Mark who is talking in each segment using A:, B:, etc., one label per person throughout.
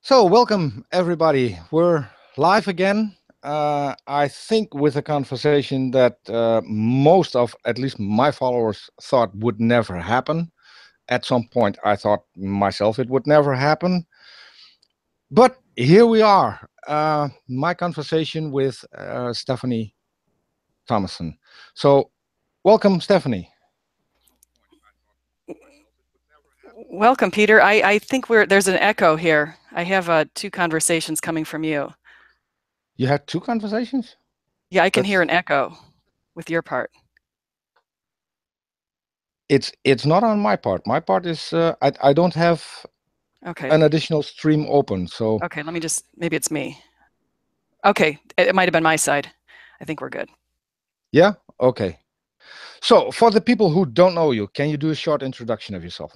A: So, welcome everybody. We're live again. I think with a conversation that most of, at least my followers, thought would never happen. At some point, I thought myself it would never happen. But here we are. My conversation with Stephanie Thomason. So, welcome, Stephanie.
B: Welcome, Peter. I think there's an echo here. I have two conversations coming from you.
A: You had two conversations?
B: Yeah, I can hear an echo with your part.
A: It's not on my part. My part is I don't have an additional stream open. So
B: okay, let me just, maybe it's me. Okay, it might have been my side. I think we're good.
A: Yeah. Okay. So for the people who don't know you, can you do a short introduction of yourself?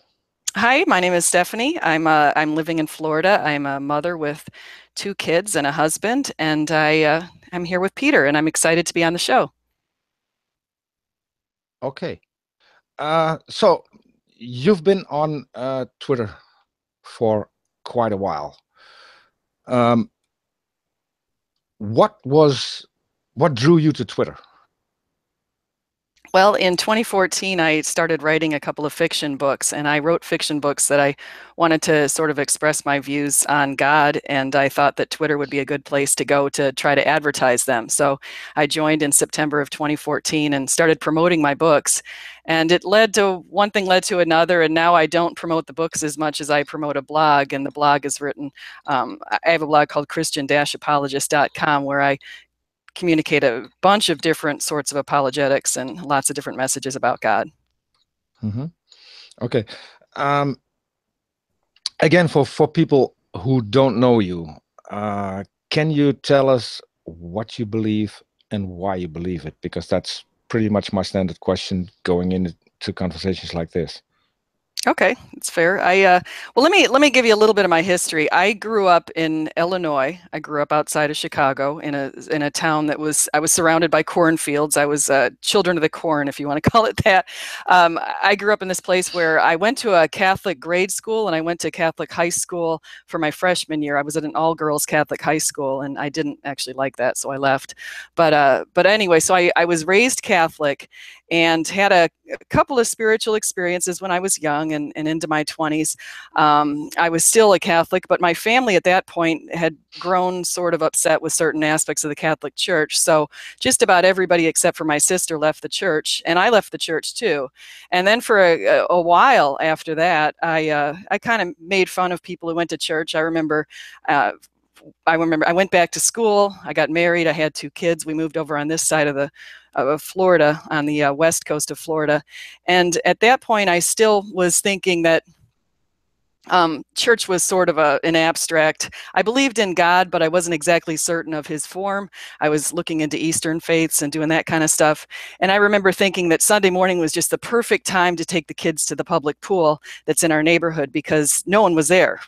B: Hi, my name is Stephanie. I'm living in Florida. I'm a mother with 2 kids and a husband, and I'm here with Peter, and I'm excited to be on the show.
A: Okay. So you've been on Twitter for quite a while. What drew you to Twitter?
B: Well, in 2014, I started writing a couple of fiction books, and I wrote fiction books that I wanted to sort of express my views on God, and I thought that Twitter would be a good place to go to try to advertise them. So I joined in September of 2014 and started promoting my books, and it led to one thing led to another, and now I don't promote the books as much as I promote a blog, and the blog is written, I have a blog called Christian-apologist.com where I communicate a bunch of different sorts of apologetics and lots of different messages about God.
A: Mm-hmm. Okay. Again, for people who don't know you, can you tell us what you believe and why you believe it? Because that's pretty much my standard question going into conversations like this.
B: Okay, it's fair. Well, let me give you a little bit of my history. I grew up in Illinois. I grew up outside of Chicago in a town that I was surrounded by cornfields. I was children of the corn, if you want to call it that. I grew up in this place where I went to a Catholic grade school and I went to Catholic high school for my freshman year. I was at an all-girls Catholic high school, and I didn't actually like that, so I left. But anyway, so I was raised Catholic and had a couple of spiritual experiences when I was young and into my 20s. I was still a Catholic, but my family at that point had grown sort of upset with certain aspects of the Catholic Church. So just about everybody except for my sister left the church, and I left the church too. And then for a while after that, I kind of made fun of people who went to church. I remember I went back to school. I got married. I had 2 kids. We moved over on this side of Florida, on the west coast of Florida. And at that point, I still was thinking that church was sort of an abstract. I believed in God, but I wasn't exactly certain of his form. I was looking into Eastern faiths and doing that kind of stuff. And I remember thinking that Sunday morning was just the perfect time to take the kids to the public pool that's in our neighborhood because no one was there.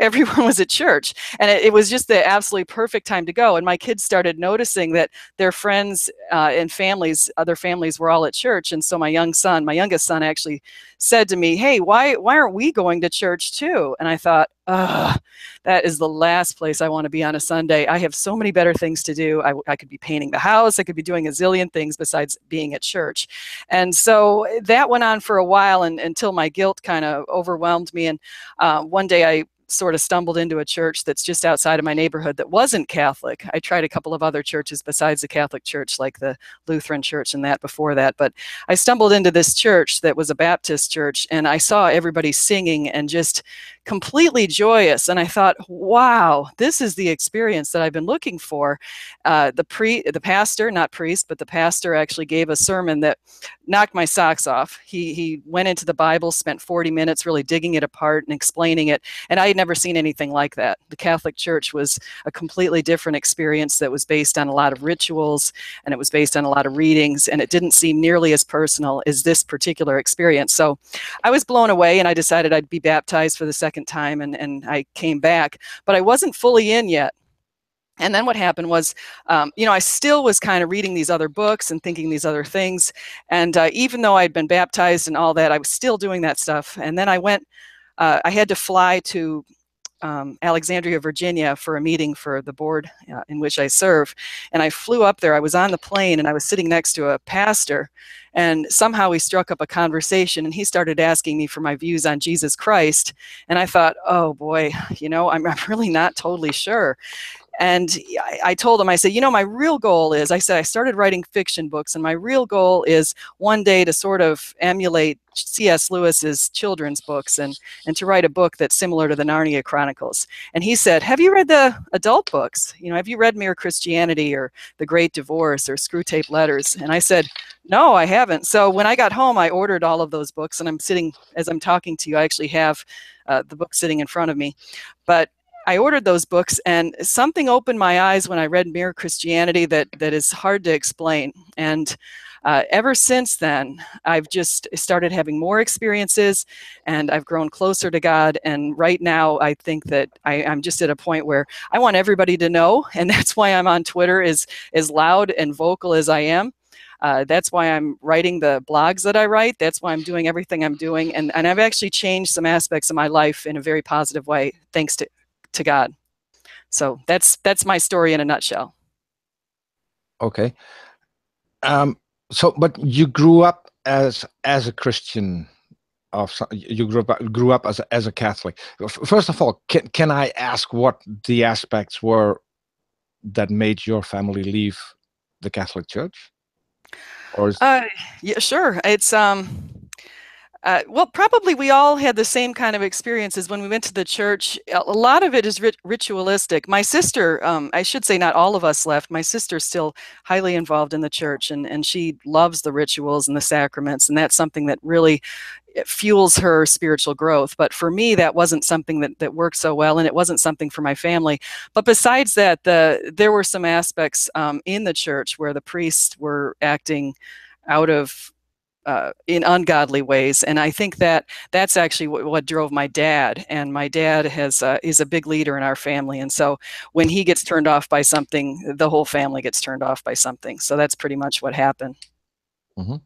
B: Everyone was at church, and it was just the absolutely perfect time to go. And my kids started noticing that their friends and families, other families, were all at church. And so my youngest son actually said to me, "Hey, why aren't we going to church too?" And I thought, that is the last place I want to be on a Sunday. I have so many better things to do. I could be painting the house. I could be doing a zillion things besides being at church. And so that went on for a while until my guilt kind of overwhelmed me. And one day I sort of stumbled into a church that's just outside of my neighborhood that wasn't Catholic. I tried a couple of other churches besides the Catholic Church, like the Lutheran Church and that before that. But I stumbled into this church that was a Baptist church, and I saw everybody singing and just completely joyous. And I thought, wow, this is the experience that I've been looking for. The pastor, not priest, but the pastor actually gave a sermon that knocked my socks off. He went into the Bible, spent 40 minutes really digging it apart and explaining it. And I had never seen anything like that. The Catholic Church was a completely different experience that was based on a lot of rituals, and it was based on a lot of readings, and it didn't seem nearly as personal as this particular experience. So I was blown away, and I decided I'd be baptized for the second time, and I came back, but I wasn't fully in yet. And then what happened was, I still was kind of reading these other books and thinking these other things. And even though I'd been baptized and all that, I was still doing that stuff. And then I had to fly to Alexandria, Virginia for a meeting for the board in which I serve. And I flew up there. I was on the plane and I was sitting next to a pastor, and somehow we struck up a conversation and he started asking me for my views on Jesus Christ. And I thought, oh boy, you know, I'm really not totally sure. And I told him, I said, you know, my real goal is, I said, I started writing fiction books, and my real goal is one day to sort of emulate C.S. Lewis's children's books and to write a book that's similar to the Narnia Chronicles. And he said, have you read the adult books? You know, have you read Mere Christianity or The Great Divorce or Screwtape Letters? And I said, no, I haven't. So when I got home, I ordered all of those books, and I'm sitting, as I'm talking to you, I actually have the book sitting in front of me. But I ordered those books, and something opened my eyes when I read Mere Christianity that is hard to explain. And ever since then, I've just started having more experiences, and I've grown closer to God. And right now, I think that I'm just at a point where I want everybody to know, and that's why I'm on Twitter as loud and vocal as I am. That's why I'm writing the blogs that I write. That's why I'm doing everything I'm doing. And I've actually changed some aspects of my life in a very positive way, thanks to God. So that's my story in a nutshell.
A: Okay. So, but you grew up as a Christian. You grew up as a Catholic. First of all, can I ask what the aspects were that made your family leave the Catholic Church? Or is
B: yeah, sure. It's well, probably we all had the same kind of experiences when we went to the church. A lot of it is ritualistic. My sister, I should say not all of us left. My sister's still highly involved in the church, and she loves the rituals and the sacraments, and that's something that really fuels her spiritual growth. But for me, that wasn't something that worked so well, and it wasn't something for my family. But besides that, there were some aspects in the church where the priests were acting out of in ungodly ways, and I think that's actually what drove my dad. And my dad is a big leader in our family, and so when he gets turned off by something, the whole family gets turned off by something. So that's pretty much what happened.
A: Mm-hmm.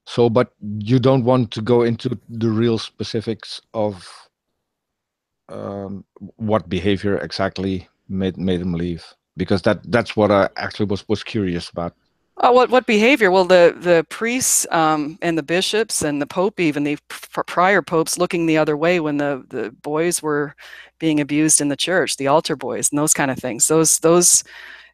A: So, but you don't want to go into the real specifics of what behavior exactly made him leave, because that's what I actually was curious about.
B: What behavior? Well, the priests and the bishops and the Pope, even the prior popes, looking the other way when the boys were being abused in the church, the altar boys and those kind of things. Those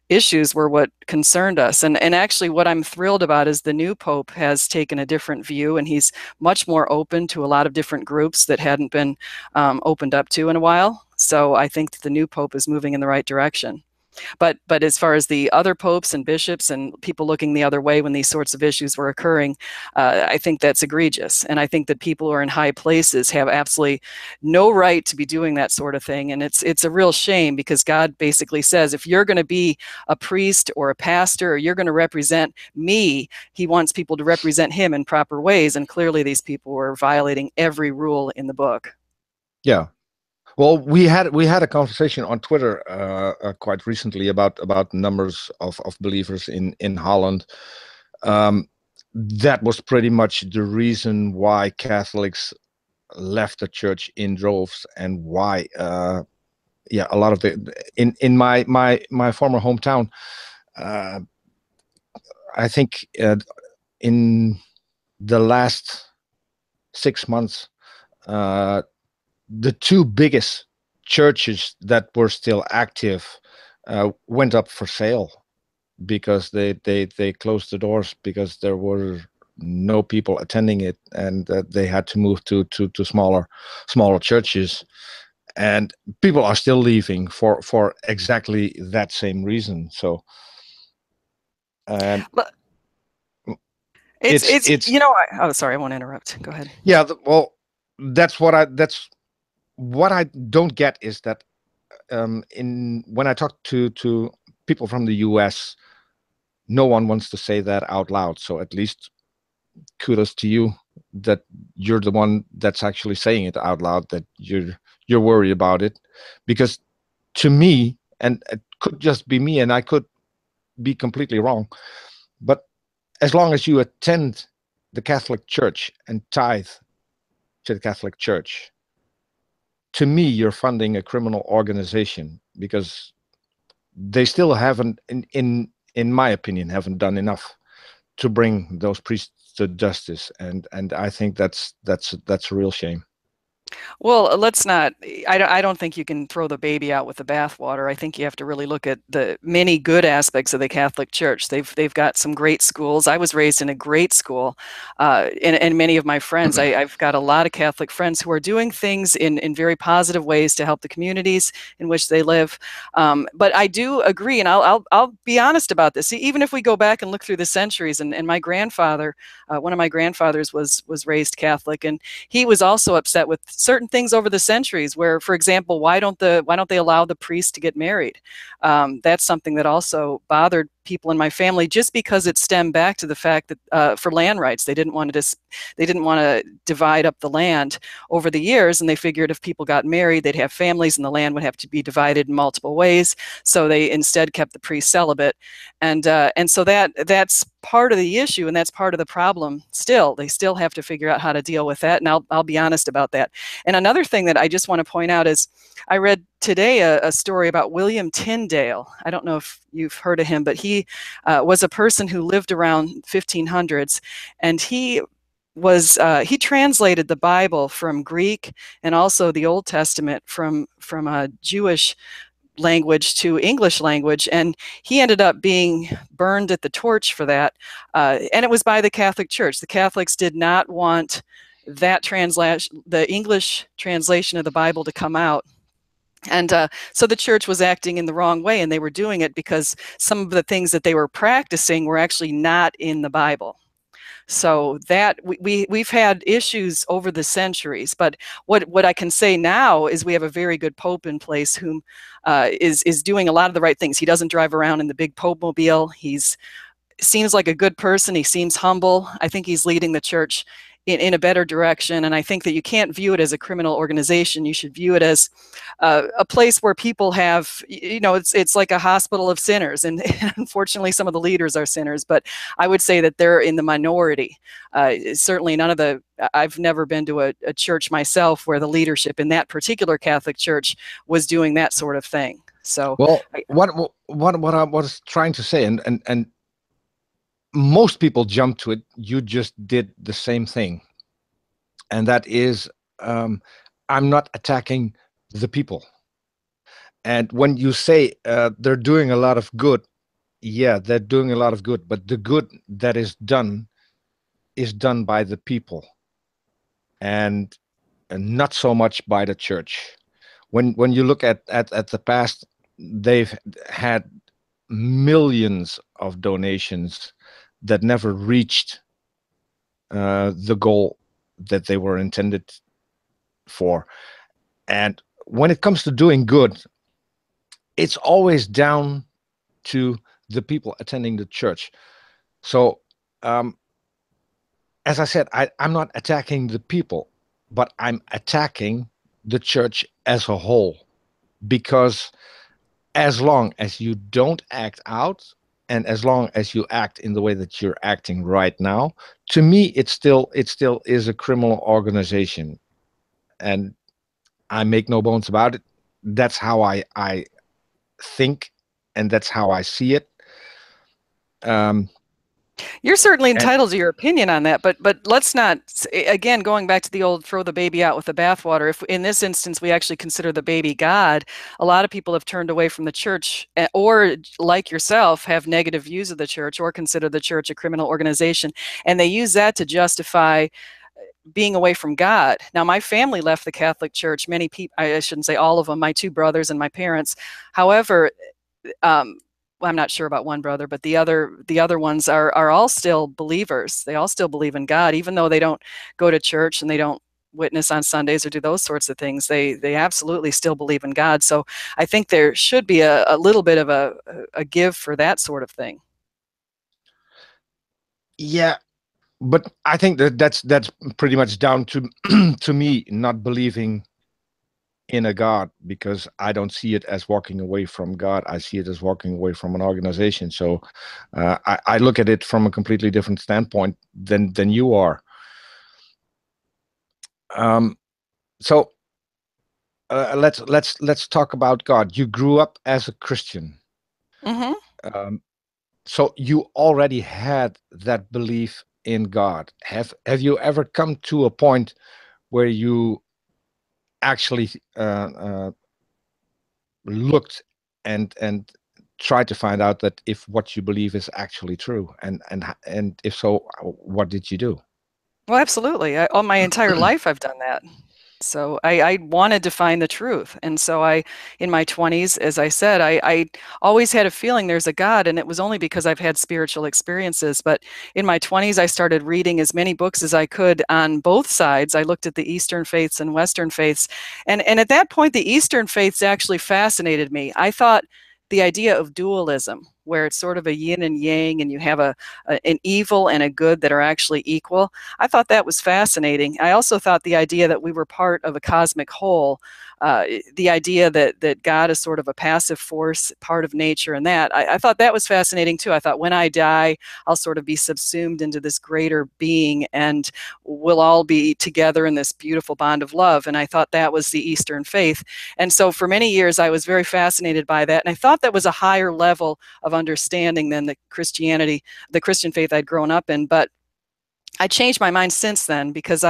B: issues were what concerned us. And actually what I'm thrilled about is the new Pope has taken a different view, and he's much more open to a lot of different groups that hadn't been opened up to in a while. So I think that the new Pope is moving in the right direction. But as far as the other popes and bishops and people looking the other way when these sorts of issues were occurring, I think that's egregious. And I think that people who are in high places have absolutely no right to be doing that sort of thing. And it's a real shame, because God basically says, if you're going to be a priest or a pastor, or you're going to represent me, he wants people to represent him in proper ways. And clearly these people were violating every rule in the book.
A: Yeah. Well, we had a conversation on Twitter quite recently about numbers of believers in Holland. That was pretty much the reason why Catholics left the church in droves, and why yeah, a lot of the in my former hometown, I think in the last 6 months, the two biggest churches that were still active went up for sale, because they closed the doors because there were no people attending it, and they had to move to smaller churches. And people are still leaving for exactly that same reason. So
B: it's you know, oh, sorry, I won't interrupt. Go ahead.
A: Yeah, well, that's what I don't get, is that when I talk to people from the US, no one wants to say that out loud. So at least kudos to you that you're the one that's actually saying it out loud, that you're worried about it. Because to me, and it could just be me, and I could be completely wrong, but as long as you attend the Catholic Church and tithe to the Catholic Church, to me, you're funding a criminal organization, because they still haven't, in my opinion, haven't done enough to bring those priests to justice, and I think that's a real shame.
B: Well, let's not. I don't think you can throw the baby out with the bathwater. I think you have to really look at the many good aspects of the Catholic Church. They've got some great schools. I was raised in a great school, and many of my friends. I've got a lot of Catholic friends who are doing things in very positive ways to help the communities in which they live. But I do agree, and I'll be honest about this. Even if we go back and look through the centuries, and my grandfather, one of my grandfathers was raised Catholic, and he was also upset with certain things over the centuries where, for example, why don't they allow the priests to get married? That's something that also bothered people in my family, just because it stemmed back to the fact that for land rights, they didn't want to divide up the land over the years, and they figured if people got married, they'd have families and the land would have to be divided in multiple ways. So they instead kept the priests celibate, and so that's part of the issue, and that's part of the problem. They still have to figure out how to deal with that, and I'll be honest about that. And another thing that I just want to point out is I read today a story about William Tyndale. I don't know if you've heard of him, but he was a person who lived around 1500s, and he translated the Bible from Greek and also the Old Testament from a Jewish language to English language, and he ended up being burned at the torch for that. And it was by the Catholic Church. The Catholics did not want that translation, the English translation of the Bible, to come out. And so the church was acting in the wrong way, and they were doing it because some of the things that they were practicing were actually not in the Bible. So that we've had issues over the centuries, but what I can say now is we have a very good Pope in place who is doing a lot of the right things. He doesn't drive around in the big Pope mobile. Seems like a good person. He seems humble. I think he's leading the church in a better direction. And I think that you can't view it as a criminal organization. You should view it as a place where people have, it's like a hospital of sinners. And unfortunately, some of the leaders are sinners, but I would say that they're in the minority. Certainly I've never been to a church myself where the leadership in that particular Catholic church was doing that sort of thing. So,
A: well, what I was trying to say, and most people jump to it. You just did the same thing, and that is, I'm not attacking the people. And when you say they're doing a lot of good, yeah, they're doing a lot of good, but the good that is done by the people, and not so much by the church. When you look at the past, they've had millions of donations that never reached the goal that they were intended for. And when it comes to doing good, it's always down to the people attending the church. So, as I said, I'm not attacking the people, but I'm attacking the church as a whole, because as long as you don't act out, and as long as you act in the way that you're acting right now, to me, it still is a criminal organization, and I make no bones about it. That's how I think, and that's how I see it.
B: You're certainly entitled to your opinion on that, but let's not, again, going back to the old throw the baby out with the bathwater. If in this instance we actually consider the baby God, a lot of people have turned away from the church, or like yourself, have negative views of the church, or consider the church a criminal organization, and they use that to justify being away from God. Now, my family left the Catholic Church. Many people, I shouldn't say all of them, my two brothers and my parents. However, well, I'm not sure about one brother, but the other ones are all still believers. They all still believe in God, even though they don't go to church and they don't witness on Sundays or do those sorts of things. They absolutely still believe in God. So I think there should be a little bit of a give for that sort of thing.
A: Yeah, but I think that's pretty much down to to me not believing in a God, because I don't see it as walking away from God. I see it as walking away from an organization. So I look at it from a completely different standpoint than you are. So let's talk about God. You grew up as a Christian.
B: Mm-hmm.
A: So you already had that belief in God. Have you ever come to a point where you actually looked and tried to find out that if what you believe is actually true, and if so, what did you do?
B: Well, absolutely. All my entire life, I've done that. So I wanted to find the truth. And so in my 20s, as I said, I always had a feeling there's a God, and it was only because I've had spiritual experiences. But in my 20s, I started reading as many books as I could on both sides. I looked at the Eastern faiths and Western faiths. And at that point, the Eastern faiths actually fascinated me. I thought the idea of dualism, where it's sort of a yin and yang, and you have an evil and a good that are actually equal. I thought that was fascinating. I also thought the idea that we were part of a cosmic whole, the idea that God is sort of a passive force, part of nature, and that I thought that was fascinating too. I thought when I die, I'll sort of be subsumed into this greater being, and we'll all be together in this beautiful bond of love. And I thought that was the Eastern faith. And so for many years, I was very fascinated by that, and I thought that was a higher level of understanding than the Christian faith I'd grown up in. But I changed my mind since then, because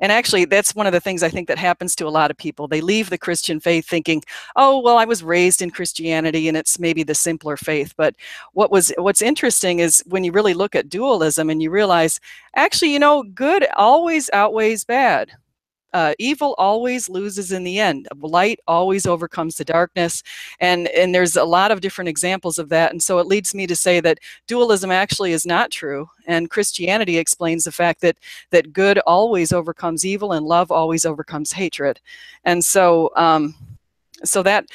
B: and actually that's one of the things I think that happens to a lot of people. They leave the Christian faith thinking, oh, well, I was raised in Christianity and it's maybe the simpler faith. But what's interesting is when you really look at dualism and you realize, actually, good always outweighs bad. Evil always loses in the end. Light always overcomes the darkness, and there's a lot of different examples of that. And so it leads me to say that dualism actually is not true, and Christianity explains the fact that good always overcomes evil and love always overcomes hatred. And so so that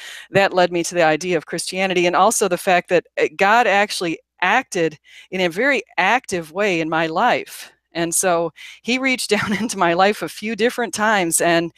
B: led me to the idea of Christianity, and also the fact that God actually acted in a very active way in my life. And so he reached down into my life a few different times and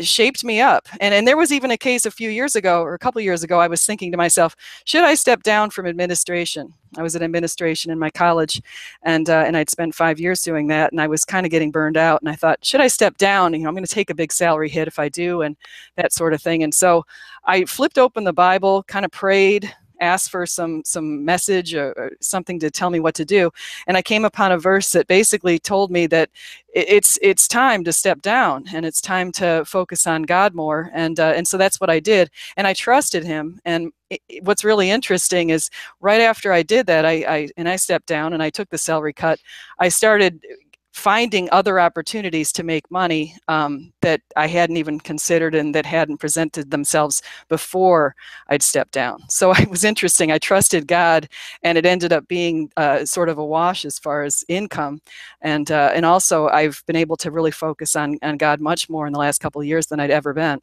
B: shaped me up. And there was even a case a few years ago, or a couple of years ago, I was thinking to myself, should I step down from administration? I was in administration in my college, and I'd spent 5 years doing that, and I was kind of getting burned out. And I thought, should I step down? I'm going to take a big salary hit if I do, and that sort of thing. And so I flipped open the Bible, kind of prayed, asked for some message or something to tell me what to do, and I came upon a verse that basically told me that it's time to step down and it's time to focus on God more, and so that's what I did, and I trusted him. And what's really interesting is right after I did that, I stepped down and I took the salary cut. I started finding other opportunities to make money that I hadn't even considered and that hadn't presented themselves before I'd stepped down. So it was interesting. I trusted God, and it ended up being sort of a wash as far as income. And also I've been able to really focus on God much more in the last couple of years than I'd ever been.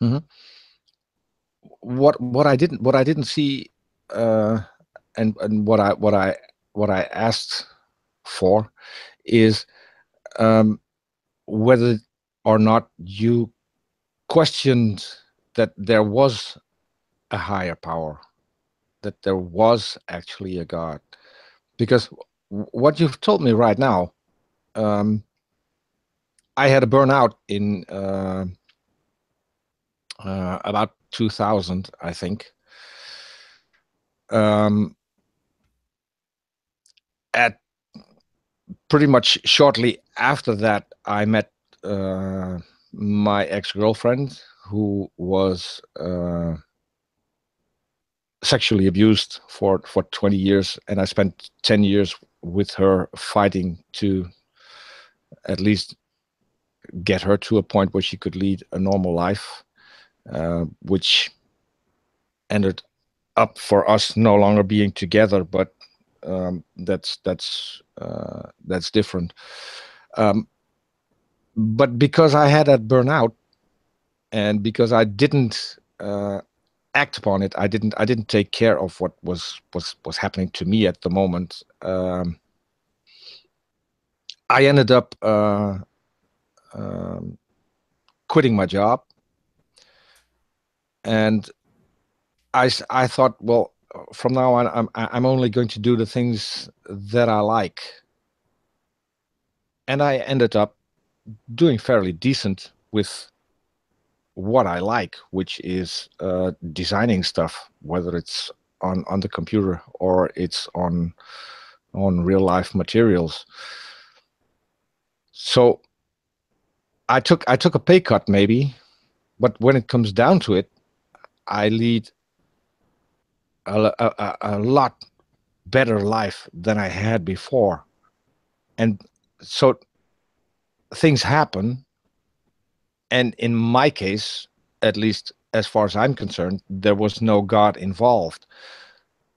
A: Mm-hmm. What I didn't see, and what I asked for is whether or not you questioned that there was a higher power, that there was actually a God. Because what you've told me right now, I had a burnout in about 2000, I think. At pretty much shortly after that, I met my ex-girlfriend, who was sexually abused for 20 years, and I spent 10 years with her fighting to at least get her to a point where she could lead a normal life, which ended up for us no longer being together, but that's different. But because I had that burnout, and because I didn't act upon it, I didn't take care of what was happening to me at the moment. I ended up quitting my job, and I thought, well, from now on, I'm only going to do the things that I like, and I ended up doing fairly decent with what I like, which is designing stuff, whether it's on the computer or it's on real life materials. So I took a pay cut maybe, but when it comes down to it, I lead a lot better life than I had before. And so things happen. And in my case, at least as far as I'm concerned, there was no God involved.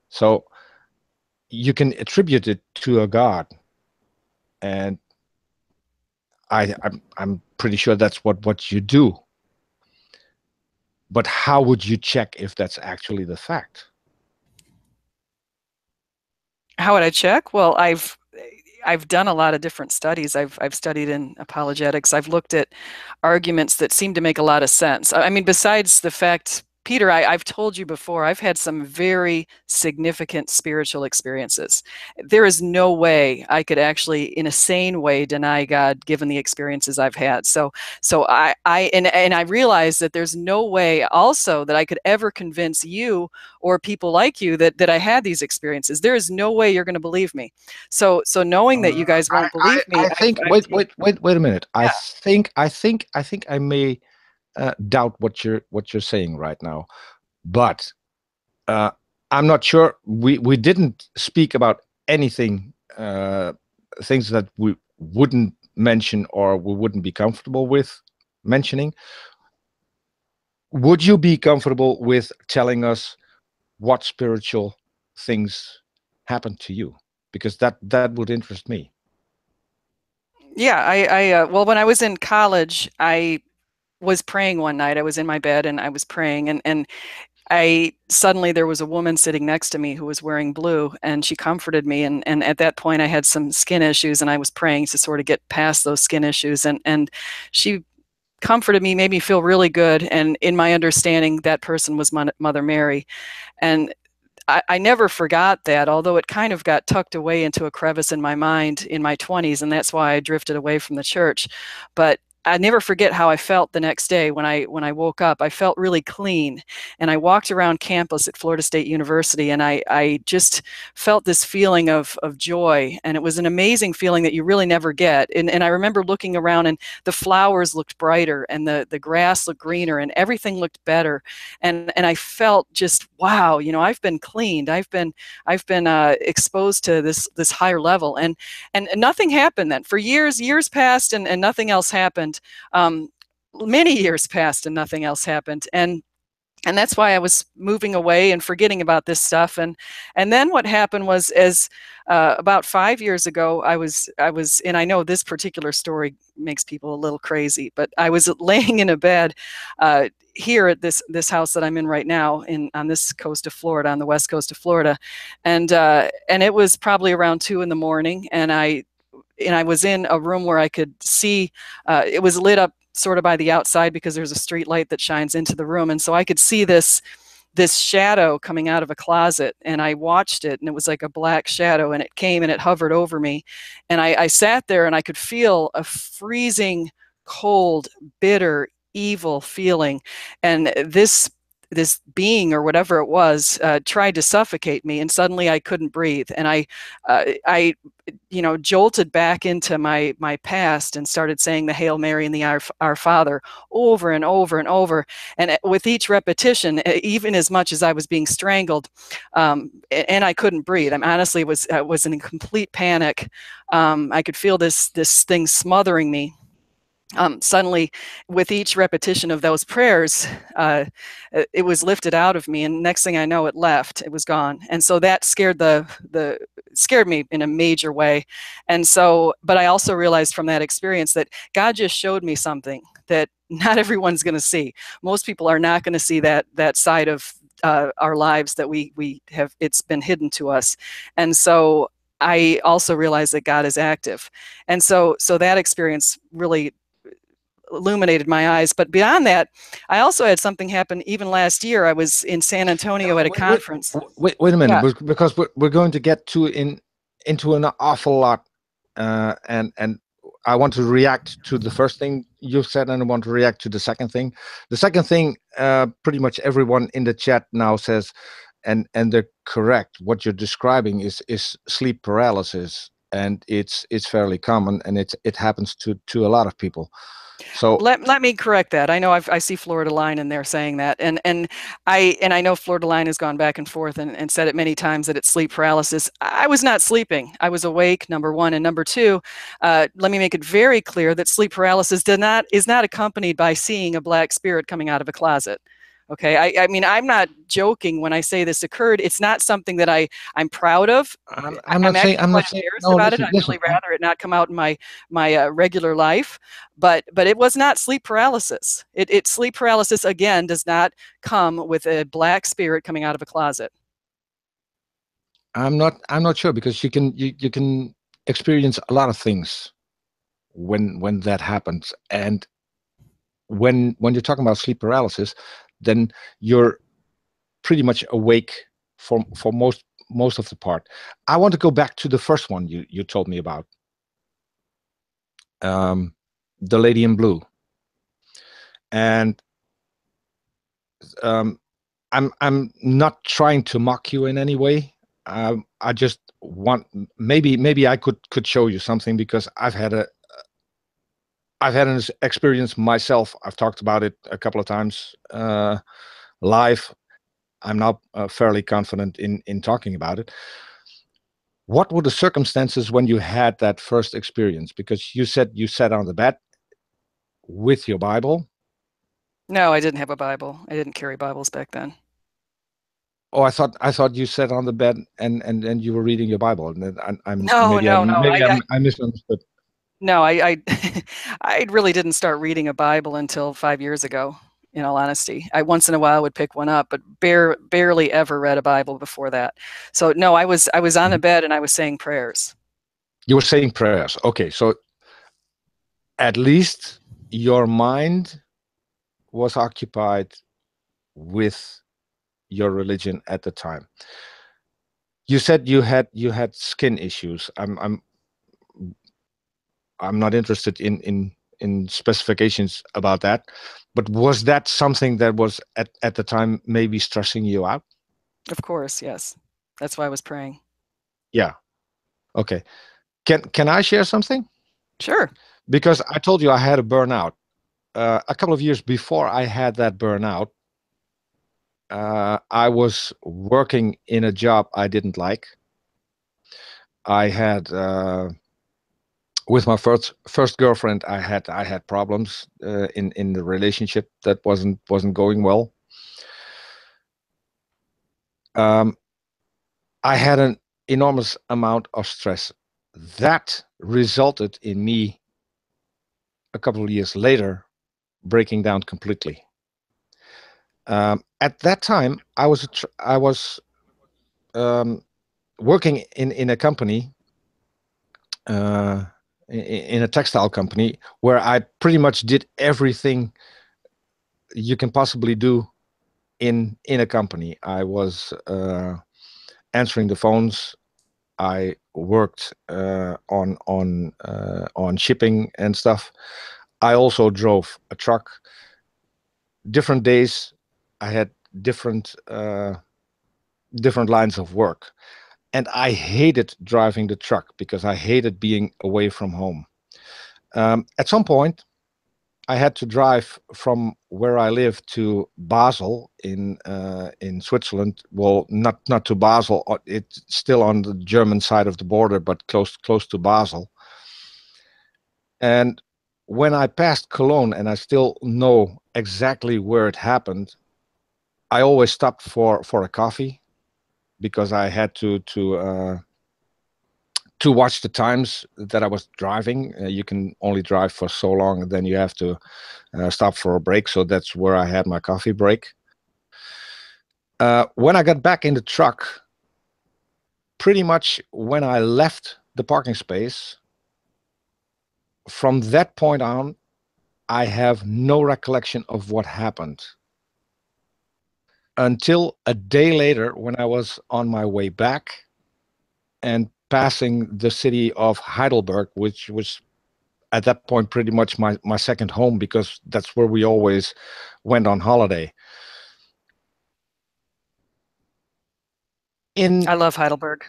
A: So you can attribute it to a God. And I'm pretty sure that's what you do. But how would you check if that's actually the fact?
B: How would I check? Well, I've done a lot of different studies. I've studied in apologetics. I've looked at arguments that seem to make a lot of sense. I mean, besides the fact, Peter, I've told you before, I've had some very significant spiritual experiences. There is no way I could actually, in a sane way, deny God given the experiences I've had. So I realize that there's no way also that I could ever convince you or people like you that I had these experiences. There is no way you're going to believe me. So knowing that you guys won't believe me,
A: I think. Wait a minute.
B: Yeah.
A: I think I may doubt what you're saying right now, but I'm not sure. We didn't speak about anything, things that we wouldn't mention or we wouldn't be comfortable with mentioning. Would you be comfortable with telling us what spiritual things happened to you? Because that would interest me.
B: Yeah, well, when I was in college, I was praying one night. I was in my bed and I was praying, and I suddenly there was a woman sitting next to me who was wearing blue, and she comforted me. And at that point, I had some skin issues, and I was praying to sort of get past those skin issues. And she comforted me, made me feel really good. And in my understanding, that person was Mother Mary. And I never forgot that, although it kind of got tucked away into a crevice in my mind in my 20s, and that's why I drifted away from the church. But I never forget how I felt the next day when I woke up. I felt really clean, and I walked around campus at Florida State University, and I just felt this feeling of joy, and it was an amazing feeling that you really never get. And I remember looking around, and the flowers looked brighter, and the grass looked greener, and everything looked better, and I felt just wow, you know, I've been cleaned, I've been exposed to this higher level, and nothing happened then for years passed, and nothing else happened. Many years passed and nothing else happened, and that's why I was moving away and forgetting about this stuff. And then what happened was, as about 5 years ago, I was, and I know this particular story makes people a little crazy, but I was laying in a bed here at this house that I'm in right now, on this coast of Florida, on the west coast of Florida, and it was probably around 2 in the morning, and I was in a room where I could see, it was lit up sort of by the outside because there's a street light that shines into the room. And so I could see this shadow coming out of a closet, and I watched it, and it was like a black shadow, and it came and it hovered over me. And I sat there, and I could feel a freezing, cold, bitter, evil feeling. And this being, or whatever it was, tried to suffocate me, and suddenly I couldn't breathe. And I jolted back into my past and started saying the Hail Mary and the Our Father over and over and over. And with each repetition, even as much as I was being strangled, and I couldn't breathe. I honestly was in complete panic. I could feel this thing smothering me. Suddenly, with each repetition of those prayers, it was lifted out of me, and next thing I know, it left. It was gone. And so that scared scared me in a major way. And so, but I also realized from that experience that God just showed me something that not everyone's going to see. Most people are not going to see that side of our lives that we have. It's been hidden to us. And so I also realized that God is active. And so that experience really illuminated my eyes. But beyond that, I also had something happen even last year. I was in San Antonio at a conference.
A: Wait a minute, yeah. Because we're going to get into an awful lot, and I want to react to the first thing you said, and I want to react to the second thing. The second thing, pretty much everyone in the chat now says, and they're correct. What you're describing is sleep paralysis, and it's fairly common, and it happens to a lot of people. So
B: let me correct that. I know I see Florida Line in there saying that, and I know Florida Line has gone back and forth and said it many times that it's sleep paralysis. I was not sleeping. I was awake, number one, and number two, let me make it very clear that sleep paralysis is not accompanied by seeing a black spirit coming out of a closet. Okay, I mean, I'm not joking when I say this occurred. It's not something that I'm proud of.
A: I'm not saying,
B: actually
A: I'm
B: quite
A: not saying,
B: embarrassed
A: no,
B: about it.
A: listen,
B: I'd
A: listen.
B: really rather it not come out in my regular life. But it was not sleep paralysis. Sleep paralysis, again, does not come with a black spirit coming out of a closet.
A: I'm not sure, because you can experience a lot of things when that happens. And when you're talking about sleep paralysis, then you're pretty much awake for most of the part. I want to go back to the first one you told me about, the lady in blue. And I'm not trying to mock you in any way. I just want, maybe I could show you something, because I've had an experience myself. I've talked about it a couple of times live. I'm now fairly confident in talking about it. What were the circumstances when you had that first experience? Because you said you sat on the bed with your Bible.
B: No, I didn't have a Bible. I didn't carry Bibles back then.
A: Oh, I thought you sat on the bed and you were reading your Bible. And then
B: No, no, no.
A: I misunderstood.
B: No, I really didn't start reading a Bible until 5 years ago. In all honesty, I once in a while would pick one up, but barely ever read a Bible before that. So no, I was on the bed and I was saying prayers.
A: You were saying prayers. Okay, so at least your mind was occupied with your religion at the time. You said you had skin issues. I'm not interested in specifications about that, but was that something that was at the time maybe stressing you out?
B: Of course, yes. That's why I was praying.
A: Yeah. Okay. Can I share something?
B: Sure.
A: Because I told you I had a burnout. A couple of years before I had that burnout, I was working in a job I didn't like. I had with my first girlfriend, I had problems in the relationship that wasn't going well. I had an enormous amount of stress that resulted in me a couple of years later breaking down completely. At that time, I was working in a company, in a textile company, where I pretty much did everything you can possibly do in a company. I was answering the phones. I worked on shipping and stuff. I also drove a truck. Different days, I had different lines of work, and I hated driving the truck because I hated being away from home. At some point, I had to drive from where I live to Basel in Switzerland. Well, not to Basel. It's still on the German side of the border, but close to Basel. And when I passed Cologne, and I still know exactly where it happened, I always stopped for a coffee, because I had to watch the times that I was driving. You can only drive for so long, and then you have to stop for a break. So that's where I had my coffee break. When I got back in the truck, pretty much when I left the parking space, from that point on, I have no recollection of what happened until a day later, when I was on my way back and passing the city of Heidelberg, which was at that point pretty much my second home, because that's where we always went on holiday.
B: I love Heidelberg.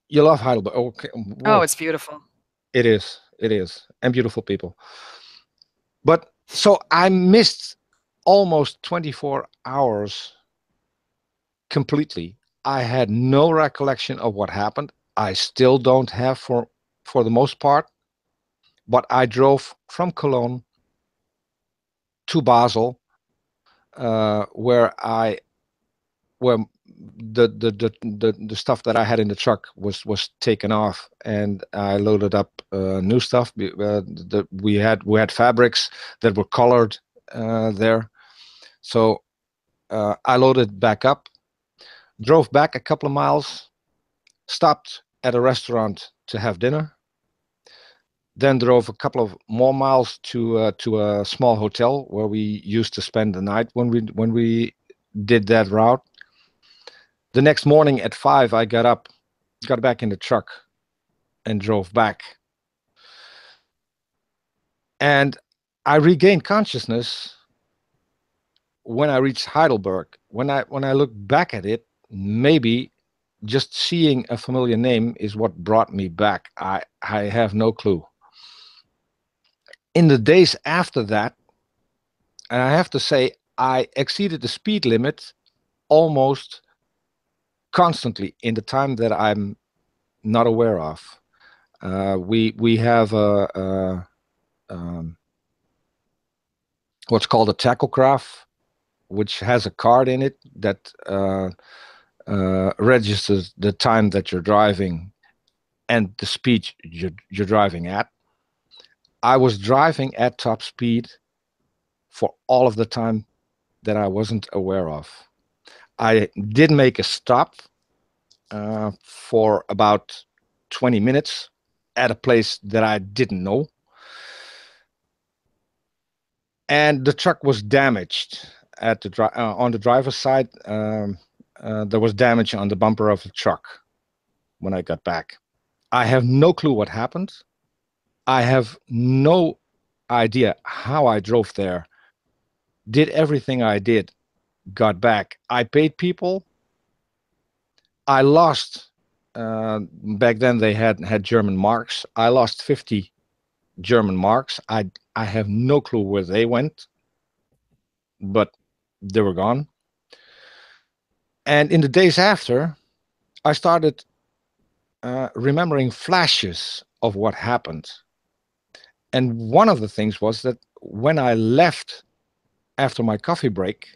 A: You love Heidelberg? Okay.
B: Oh,
A: Whoa.
B: it's beautiful.
A: It is. It is. And beautiful people. But so I missed almost 24 hours completely. I had no recollection of what happened. I still don't have for the most part. But I drove from Cologne to Basel, where the stuff that I had in the truck was taken off, and I loaded up new stuff. We had fabrics that were colored there, so I loaded back up, drove back a couple of miles, stopped at a restaurant to have dinner, then drove a couple of more miles to a small hotel where we used to spend the night when we did that route. The next morning at 5, I got back in the truck, and drove back. And I regained consciousness when I reached Heidelberg. When I look back at it, maybe just seeing a familiar name is what brought me back. I have no clue. In the days after that, and I have to say, I exceeded the speed limit almost constantly in the time that I'm not aware of. We have what's called a tachograph, which has a card in it that registers the time that you're driving and the speed you're driving at. I was driving at top speed for all of the time that I wasn't aware of. I did make a stop for about 20 minutes at a place that I didn't know. And the truck was damaged at the on the driver's side. There was damage on the bumper of the truck when I got back. I have no clue what happened. I have no idea how I drove there, did everything I did, got back. I paid people. I lost, back then they had German marks. I lost 50 German marks. I have no clue where they went, but they were gone. And in the days after, I started remembering flashes of what happened. And one of the things was that when I left after my coffee break,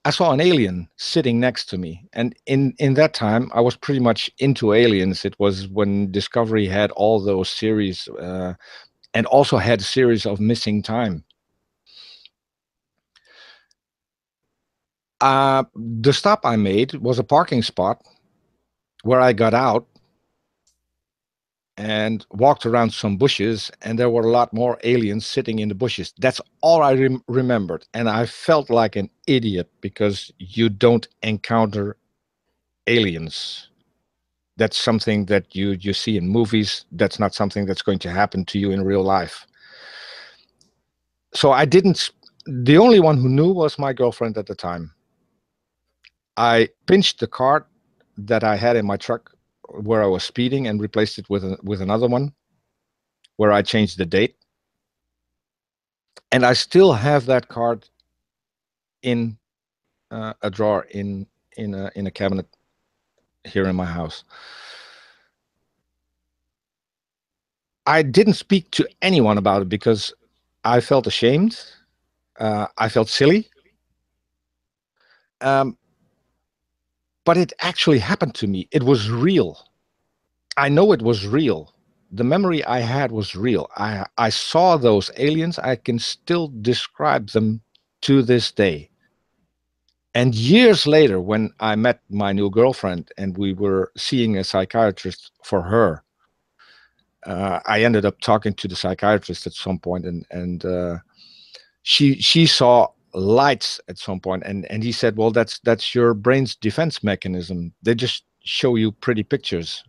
A: I saw an alien sitting next to me. And in that time, I was pretty much into aliens. It was when Discovery had all those series, and also had a series of Missing Time. The stop I made was a parking spot where I got out and walked around some bushes, and there were a lot more aliens sitting in the bushes. That's all I remembered. And I felt like an idiot because you don't encounter aliens. That's something that you see in movies. That's not something that's going to happen to you in real life. So I didn't, the only one who knew was my girlfriend at the time. I pinched the card that I had in my truck where I was speeding and replaced it with another one where I changed the date. And I still have that card in a drawer in a cabinet here in my house. I didn't speak to anyone about it because I felt ashamed. I felt silly. But it actually happened to me. It was real. I know it was real. The memory I had was real. I saw those aliens. I can still describe them to this day. And years later, when I met my new girlfriend and we were seeing a psychiatrist for her, I ended up talking to the psychiatrist at some point, and she saw lights at some point, and he said, well, that's your brain's defense mechanism. They just show you pretty pictures.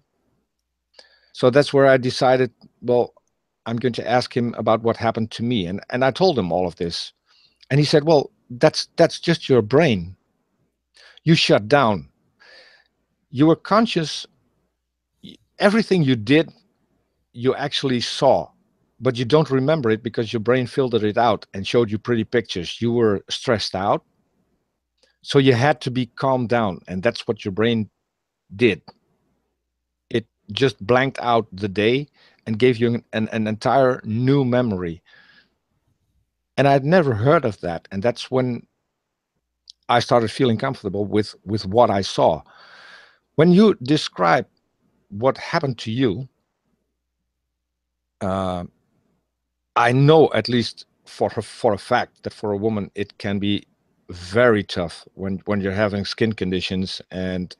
A: So that's where I decided, well, I'm going to ask him about what happened to me. And I told him all of this. And he said, well, that's just your brain. You shut down. You were conscious. Everything you did, you actually saw, but you don't remember it because your brain filtered it out and showed you pretty pictures. You were stressed out. So you had to be calmed down. And that's what your brain did. It just blanked out the day and gave you an entire new memory. And I'd never heard of that. And that's when I started feeling comfortable with what I saw. When you describe what happened to you, uh, I know at least for a fact that for a woman it can be very tough when you're having skin conditions and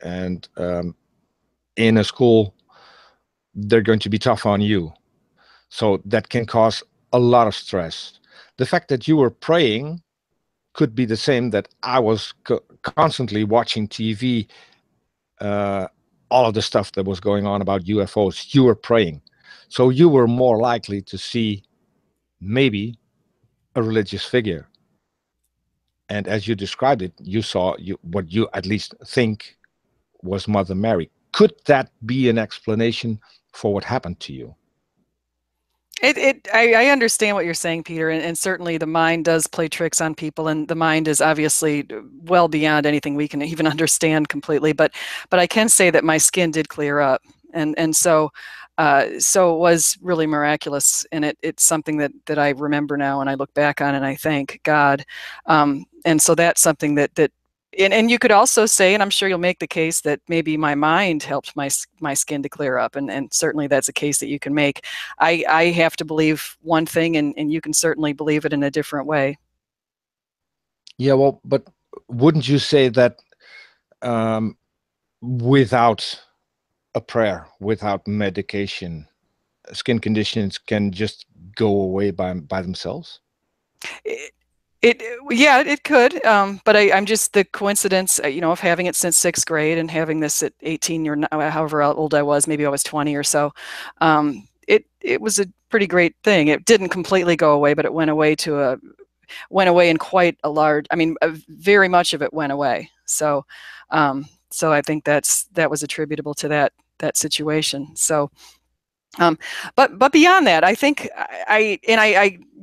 A: in a school they're going to be tough on you. So that can cause a lot of stress. The fact that you were praying could be the same that I was constantly watching TV, uh, all of the stuff that was going on about UFOs. You were praying. So you were more likely to see maybe a religious figure. And as you described it, you saw what you at least think was Mother Mary. Could that be an explanation for what happened to you?
B: I understand what you're saying, Peter, and certainly the mind does play tricks on people, and the mind is obviously well beyond anything we can even understand completely. But I can say that my skin did clear up, and so so it was really miraculous, and it's something that I remember now, and I look back on, and I thank God. And so that's something that and you could also say, and I'm sure you'll make the case that maybe my mind helped my skin to clear up, and certainly that's a case that you can make. I have to believe one thing, and you can certainly believe it in a different way.
A: Yeah, well, but wouldn't you say that um, without a prayer, without medication, skin conditions can just go away by themselves?
B: It, yeah, it could, but I'm just the coincidence, of having it since sixth grade and having this at 18 or however old I was, maybe I was 20 or so. It was a pretty great thing. It didn't completely go away, but it went away in quite a large. I mean, very much of it went away. So, so I think that was attributable to that situation. So. But beyond that, I think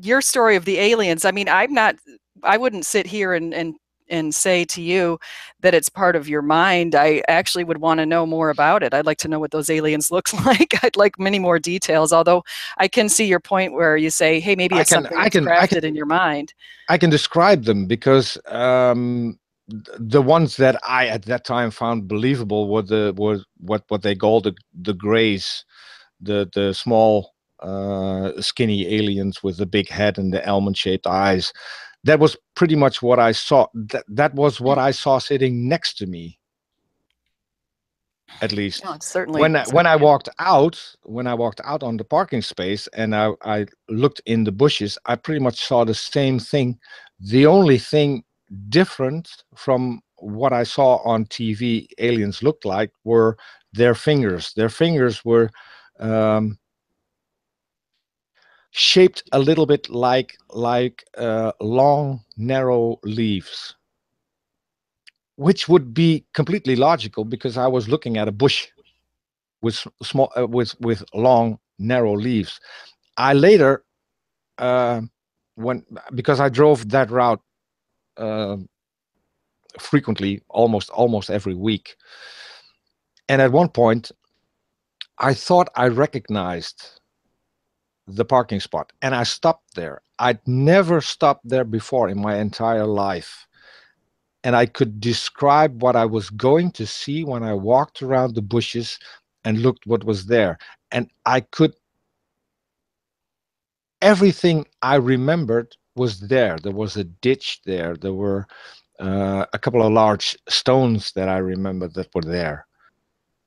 B: your story of the aliens. I mean, I wouldn't sit here and say to you that it's part of your mind. I actually would want to know more about it. I'd like to know what those aliens look like. I'd like many more details. Although I can see your point where you say, hey, maybe it's something that's crafted in your mind.
A: I can describe them because the ones that I at that time found believable were what they call the grays, the small skinny aliens with the big head and the almond-shaped eyes. That was pretty much what I saw. That was what I saw sitting next to me, at least.
B: Oh, certainly.
A: When I walked out on the parking space and I looked in the bushes, I pretty much saw the same thing. The only thing different from what I saw on TV aliens looked like were their fingers. Their fingers were shaped a little bit like long, narrow leaves, which would be completely logical because I was looking at a bush with small, with long, narrow leaves. I later, when because I drove that route uh, frequently, almost every week, and at one point, I thought I recognized the parking spot and I stopped there. I'd never stopped there before in my entire life. And I could describe what I was going to see when I walked around the bushes and looked what was there. And I could, everything I remembered was there. There was a ditch there. There were a couple of large stones that I remembered that were there.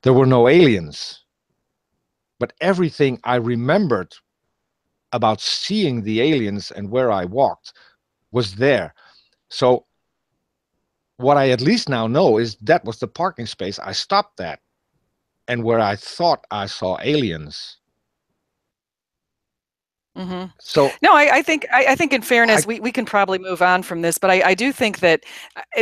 A: There were no aliens. But everything I remembered about seeing the aliens and where I walked was there. So what I at least now know is that was the parking space I stopped at and where I thought I saw aliens.
B: Mm-hmm.
A: So
B: no, I think in fairness, we can probably move on from this, but I do think that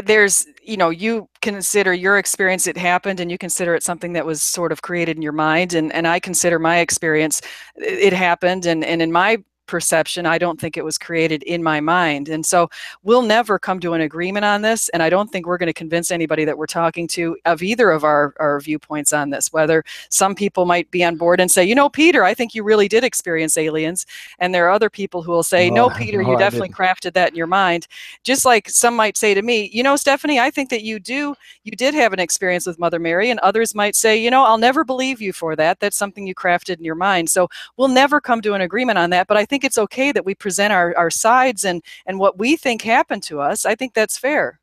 B: there's, you consider your experience, it happened, and you consider it something that was sort of created in your mind, and I consider my experience, it happened, and in my perception, I don't think it was created in my mind. And so we'll never come to an agreement on this, and I don't think we're going to convince anybody that we're talking to of either of our viewpoints on this. Whether some people might be on board and say, Peter, I think you really did experience aliens, and there are other people who will say, no, Peter, you definitely crafted that in your mind. Just like some might say to me, Stephanie, I think that you did have an experience with Mother Mary, and others might say, I'll never believe you for that. That's something you crafted in your mind. So we'll never come to an agreement on that, but I think it's okay that we present our sides and what we think happened to us. I think that's fair.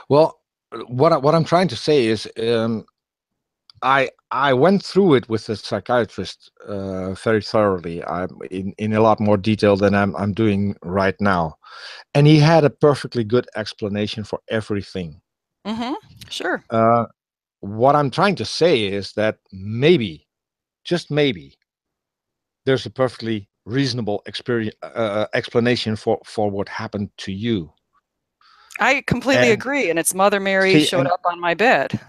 A: Well, what I'm trying to say is, I went through it with a psychiatrist very thoroughly. I'm in a lot more detail than I'm doing right now, and he had a perfectly good explanation for everything.
B: Mm-hmm. Sure.
A: What I'm trying to say is that maybe, just maybe, there's a perfectly reasonable explanation for what happened to you.
B: I completely agree, and it's Mother Mary showed up on my bed.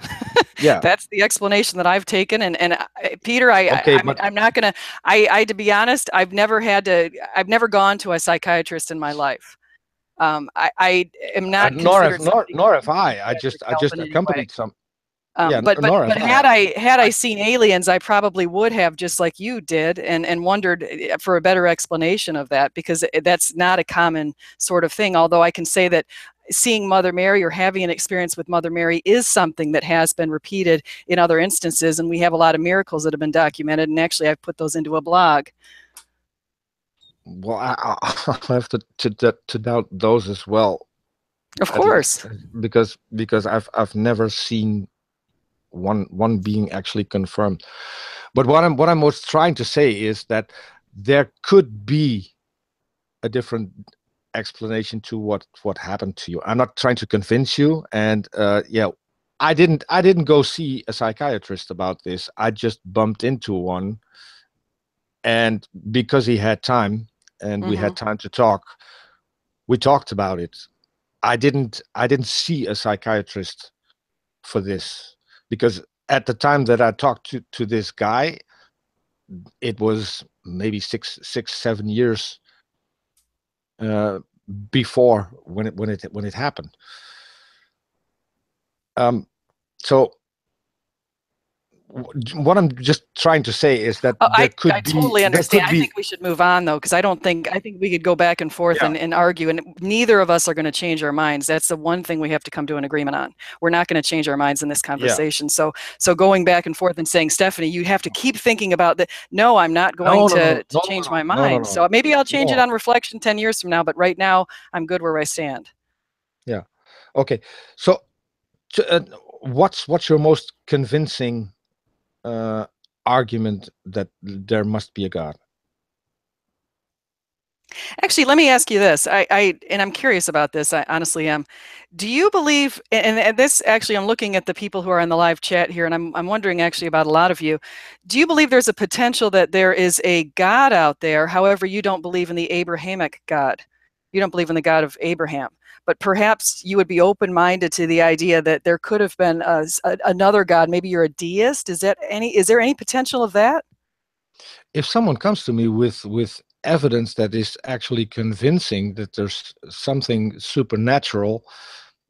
A: Yeah,
B: that's the explanation that I've taken. And Peter, I'm not gonna. To be honest, I've never gone to a psychiatrist in my life. I am not
A: nor
B: considered
A: have I. I just accompanied some. Yeah,
B: but had I seen aliens, I probably would have, just like you did, and wondered for a better explanation of that, because that's not a common sort of thing. Although I can say that seeing Mother Mary or having an experience with Mother Mary is something that has been repeated in other instances, and we have a lot of miracles that have been documented, and actually I've put those into a blog.
A: Well, I'll have to doubt those as well.
B: Of course,
A: because I've never seen one being actually confirmed. But what I'm most trying to say is that there could be a different explanation to what happened to you. I'm not trying to convince you, and yeah, I didn't go see a psychiatrist about this. I just bumped into one, and because he had time and we had time to talk, we talked about it. I didn't see a psychiatrist for this, because at the time that I talked to this guy, it was maybe 7 years before when it happened. So what I'm just trying to say is that
B: I totally understand. I think we should move on, though, because I think we could go back and forth and argue, and neither of us are going to change our minds. That's the one thing we have to come to an agreement on. We're not going to change our minds in this conversation. So going back and forth and saying, Stephanie, you have to keep thinking about that. No, I'm not going to change my mind. So maybe I'll change it on reflection 10 years from now, but right now I'm good where I stand.
A: Yeah. Okay. So what's your most convincing argument that there must be a God?
B: Actually, let me ask you this. And I'm curious about this. I honestly am. Do you believe, and this actually, I'm looking at the people who are in the live chat here, and I'm wondering actually about a lot of you. Do you believe there's a potential that there is a God out there? However, you don't believe in the Abrahamic God. You don't believe in the God of Abraham. But perhaps you would be open-minded to the idea that there could have been another God. Maybe you're a deist. Is there any potential of that?
A: If someone comes to me with evidence that is actually convincing that there's something supernatural,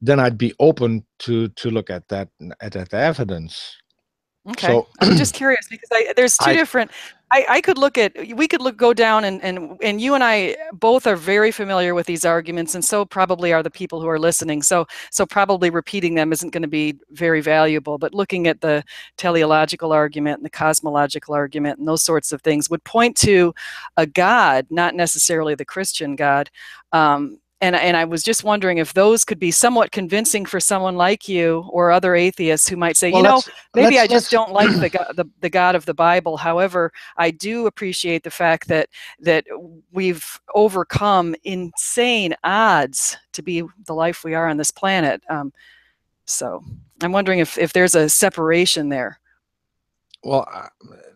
A: then I'd be open to look at that evidence.
B: Okay,
A: so
B: I'm just curious, because there's two different. We could go down, and you and I both are very familiar with these arguments, and so probably are the people who are listening. So probably repeating them isn't going to be very valuable. But looking at the teleological argument and the cosmological argument and those sorts of things would point to a God, not necessarily the Christian God. And I was just wondering if those could be somewhat convincing for someone like you or other atheists who might say, maybe I just don't like the God of the Bible. However, I do appreciate the fact that we've overcome insane odds to be the life we are on this planet. So I'm wondering if there's a separation there.
A: Well,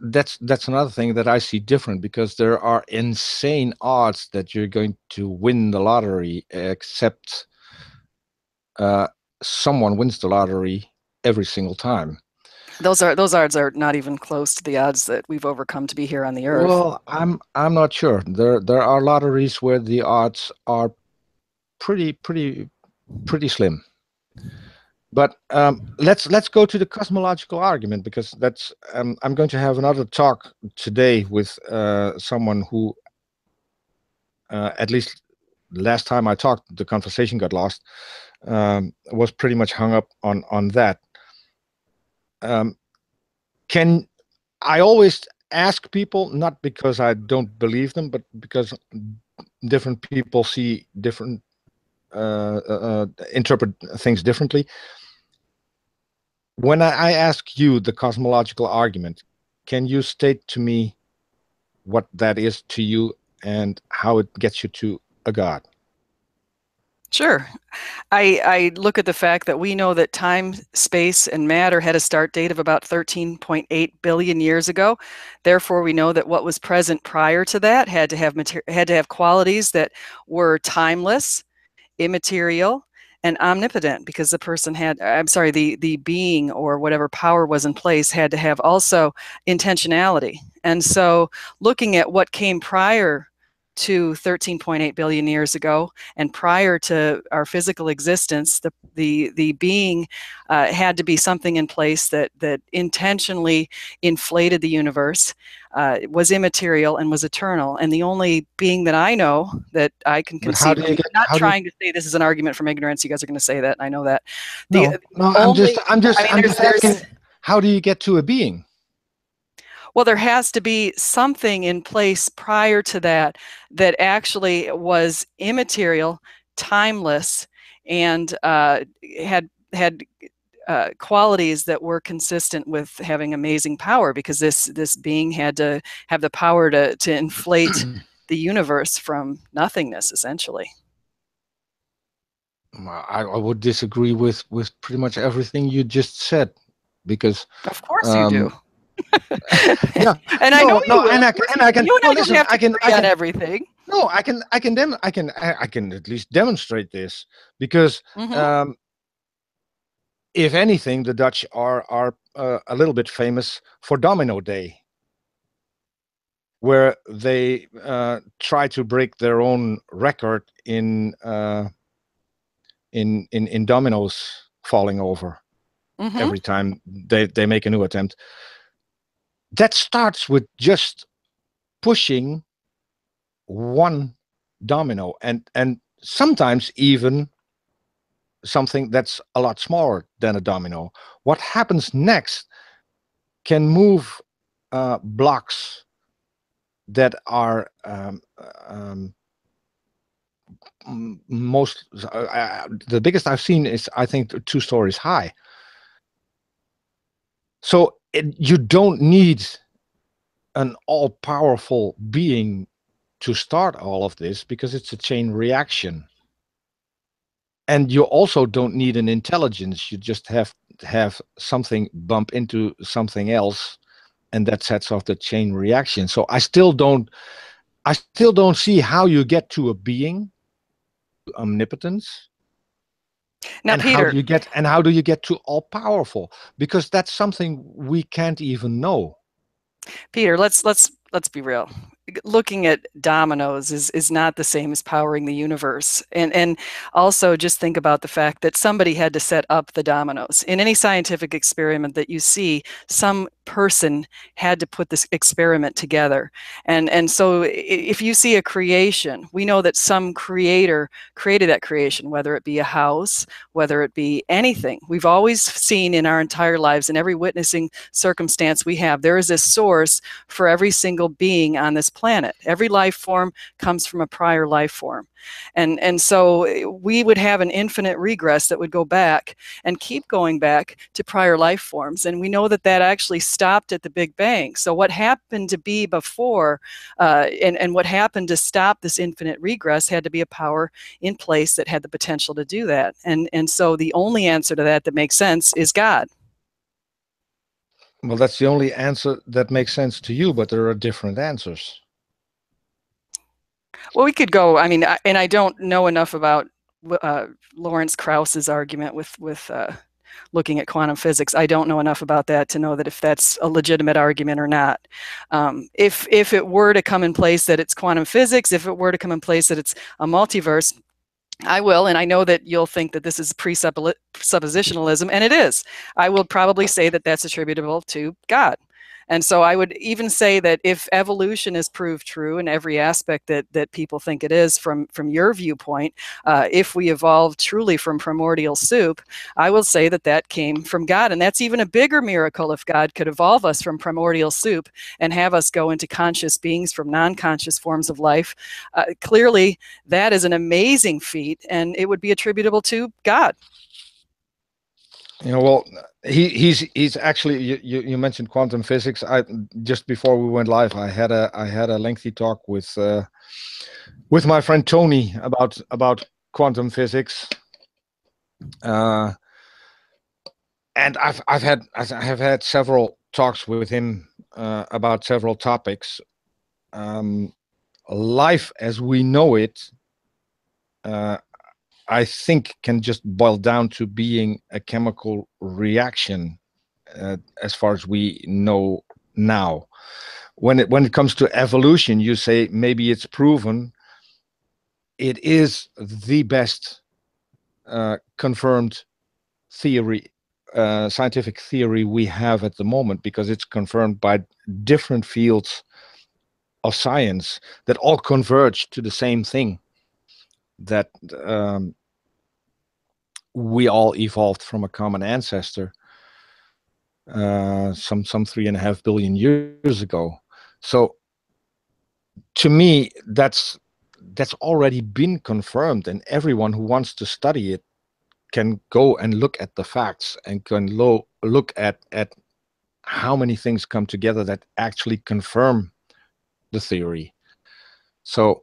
A: that's another thing that I see different, because there are insane odds that you're going to win the lottery, except someone wins the lottery every single time.
B: Those odds are not even close to the odds that we've overcome to be here on the earth.
A: Well, I'm not sure. There are lotteries where the odds are pretty slim. But let's go to the cosmological argument, because that's I'm going to have another talk today with someone who, at least last time I talked, the conversation got lost. Was pretty much hung up on that. Can I always ask people, not because I don't believe them, but because different people see different, interpret things differently. When I ask you the cosmological argument, can you state to me what that is to you and how it gets you to a God?
B: Sure. I look at the fact that we know that time, space, and matter had a start date of about 13.8 billion years ago. Therefore, we know that what was present prior to that had to have qualities that were timeless, immaterial, and omnipotent, because the person had, I'm sorry, the being or whatever power was in place had to have also intentionality. And so looking at what came prior to 13.8 billion years ago and prior to our physical existence, the being had to be something in place that intentionally inflated the universe, was immaterial, and was eternal. And the only being that I know that I can
A: But how
B: conceive
A: do
B: of,
A: you get?
B: I'm not
A: How do you?
B: trying to say this is an argument from ignorance. You guys are going to say that. I know that. The
A: No.
B: only, I mean,
A: I'm just asking.
B: there's
A: How do you get to a being?
B: well, there has to be something in place prior to that that actually was immaterial, timeless, and had qualities that were consistent with having amazing power, because this being had to have the power to inflate the universe from nothingness, essentially.
A: I would disagree with pretty much everything you just said, because
B: Of course you do.
A: um, yeah,
B: And I know you
A: no,
B: will.
A: and
B: Of course
A: I
B: you,
A: can.
B: you and
A: No,
B: I don't
A: listen,
B: have to agree on everything.
A: no, I can at this, because
B: Mm-hmm.
A: if anything, the Dutch are a little bit famous for Domino Day, where they try to break their own record in dominoes falling over
B: Mm-hmm.
A: every time they make a new attempt. That starts with just pushing one domino, and sometimes even something that's a lot smaller than a domino. What happens next can move blocks that are most the biggest I've seen is, I think, 2 stories high. So you don't need an all-powerful being to start all of this, because it's a chain reaction. And you also don't need an intelligence. You just have to have something bump into something else, and that sets off the chain reaction. So I still don't see how you get to a being, omnipotence.
B: Now,
A: And how
B: Peter,
A: do you get to all powerful? Because that's something we can't even know.
B: let's be real. Looking at dominoes is not the same as powering the universe. And also just think about the fact that somebody had to set up the dominoes. In any scientific experiment that you see, some person had to put this experiment together. And so if you see a creation, we know that some creator created that creation, whether it be a house, whether it be anything. We've always seen in our entire lives, in every witnessing circumstance we have, there is a source for every single being on this planet. Every life form comes from a prior life form. And so we would have an infinite regress that would go back and keep going back to prior life forms. And we know that that actually stopped at the Big Bang. So what happened to be before and what happened to stop this infinite regress had to be a power in place that had the potential to do that. And so the only answer to that makes sense is God.
A: Well, that's the only answer that makes sense to you, but there are different answers.
B: Well, we could go. I mean, and I don't know enough about Lawrence Krauss's argument with looking at quantum physics. I don't know enough about that to know that if that's a legitimate argument or not. If it were to come in place that it's quantum physics, if it were to come in place that it's a multiverse, I will, and I know that you'll think that this is presuppositionalism, and it is. I will probably say that that's attributable to God. And so I would even say that if evolution is proved true in every aspect that people think it is from your viewpoint, if we evolved truly from primordial soup, I will say that that came from God. And that's even a bigger miracle if God could evolve us from primordial soup and have us go into conscious beings from non-conscious forms of life. Clearly, that is an amazing feat, and it would be attributable to God.
A: You know, well, he's actually, you mentioned quantum physics. I just before we went live, I had a lengthy talk with my friend Tony about quantum physics, and I have had several talks with him about several topics. Life as we know it, I think, can just boil down to being a chemical reaction, as far as we know now. When it comes to evolution, you say maybe it's proven. It is the best confirmed theory, scientific theory we have at the moment, because it's confirmed by different fields of science that all converge to the same thing, that we all evolved from a common ancestor some 3.5 billion years ago. So to me, that's already been confirmed, and everyone who wants to study it can go and look at the facts and can look at how many things come together that actually confirm the theory. So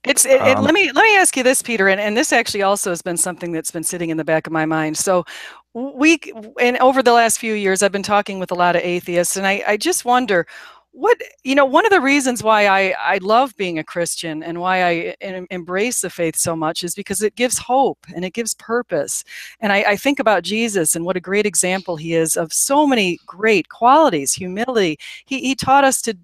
B: let me ask you this, Peter, and this actually also has been something that's been sitting in the back of my mind. So and over the last few years, I've been talking with a lot of atheists, and I just wonder, one of the reasons why I love being a Christian and why I embrace the faith so much is because it gives hope and it gives purpose. And I think about Jesus and what a great example he is of so many great qualities, humility. He taught us to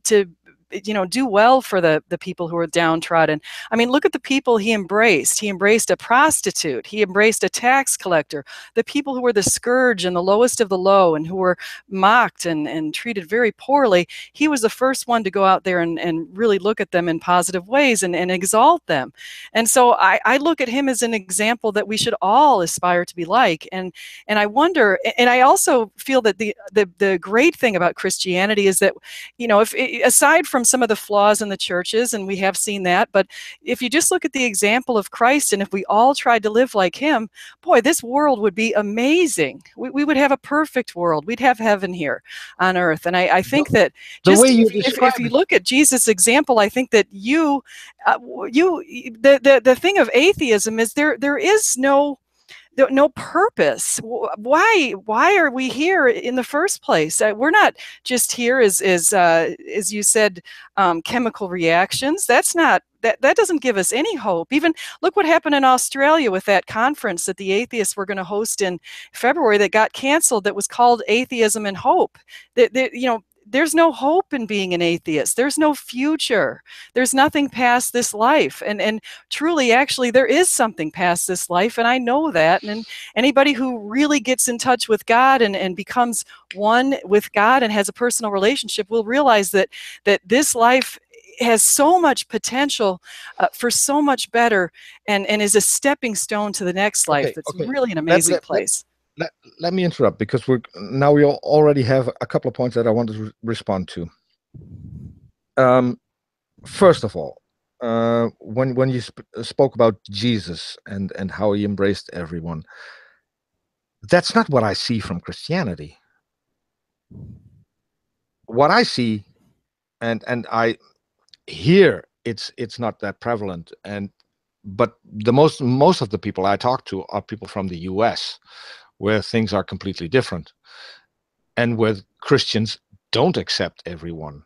B: do well for the people who are downtrodden. I mean, look at the people he embraced. He embraced a prostitute. He embraced a tax collector, the people who were the scourge and the lowest of the low and who were mocked and treated very poorly. He was the first one to go out there and really look at them in positive ways and exalt them. And so I look at him as an example that we should all aspire to be like. And I wonder, and I also feel that the great thing about Christianity is that, if aside from some of the flaws in the churches, and we have seen that, but if you just look at the example of Christ, and if we all tried to live like him, boy, this world would be amazing. We would have a perfect world. We'd have heaven here on earth. And I think that just if you look at Jesus' example, I think that the thing of atheism is there is no purpose. Why are we here in the first place? We're not just here as you said, chemical reactions. That doesn't give us any hope. Even look what happened in Australia with that conference that the atheists were going to host in February that got canceled, that was called Atheism and Hope. There's no hope in being an atheist. There's no future. There's nothing past this life. And truly, actually, there is something past this life. And I know that. And anybody who really gets in touch with God and becomes one with God and has a personal relationship will realize that this life has so much potential for so much better and is a stepping stone to the next life. It's really an amazing place.
A: Let me interrupt, because we already have a couple of points that I want to respond to. First of all, when you spoke about Jesus and how he embraced everyone, that's not what I see from Christianity. What I see, and I hear, it's not that prevalent, but the most of the people I talk to are people from the US, where things are completely different. and where Christians don't accept everyone.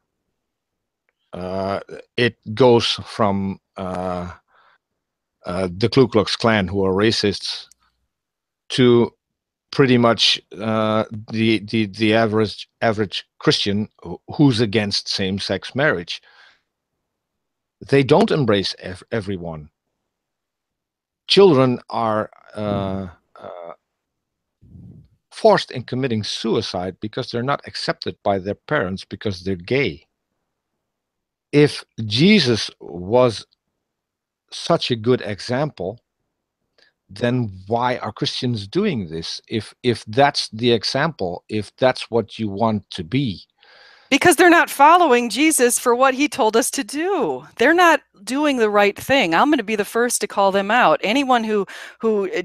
A: It goes from the Ku Klux Klan, who are racists, to pretty much the average Christian who's against same-sex marriage. They don't embrace everyone. Children are forced in committing suicide because they're not accepted by their parents because they're gay. If Jesus was such a good example, then why are Christians doing this? If that's the example, if that's what you want to be.
B: Because they're not following Jesus for what he told us to do. They're not doing the right thing. I'm going to be the first to call them out. Anyone who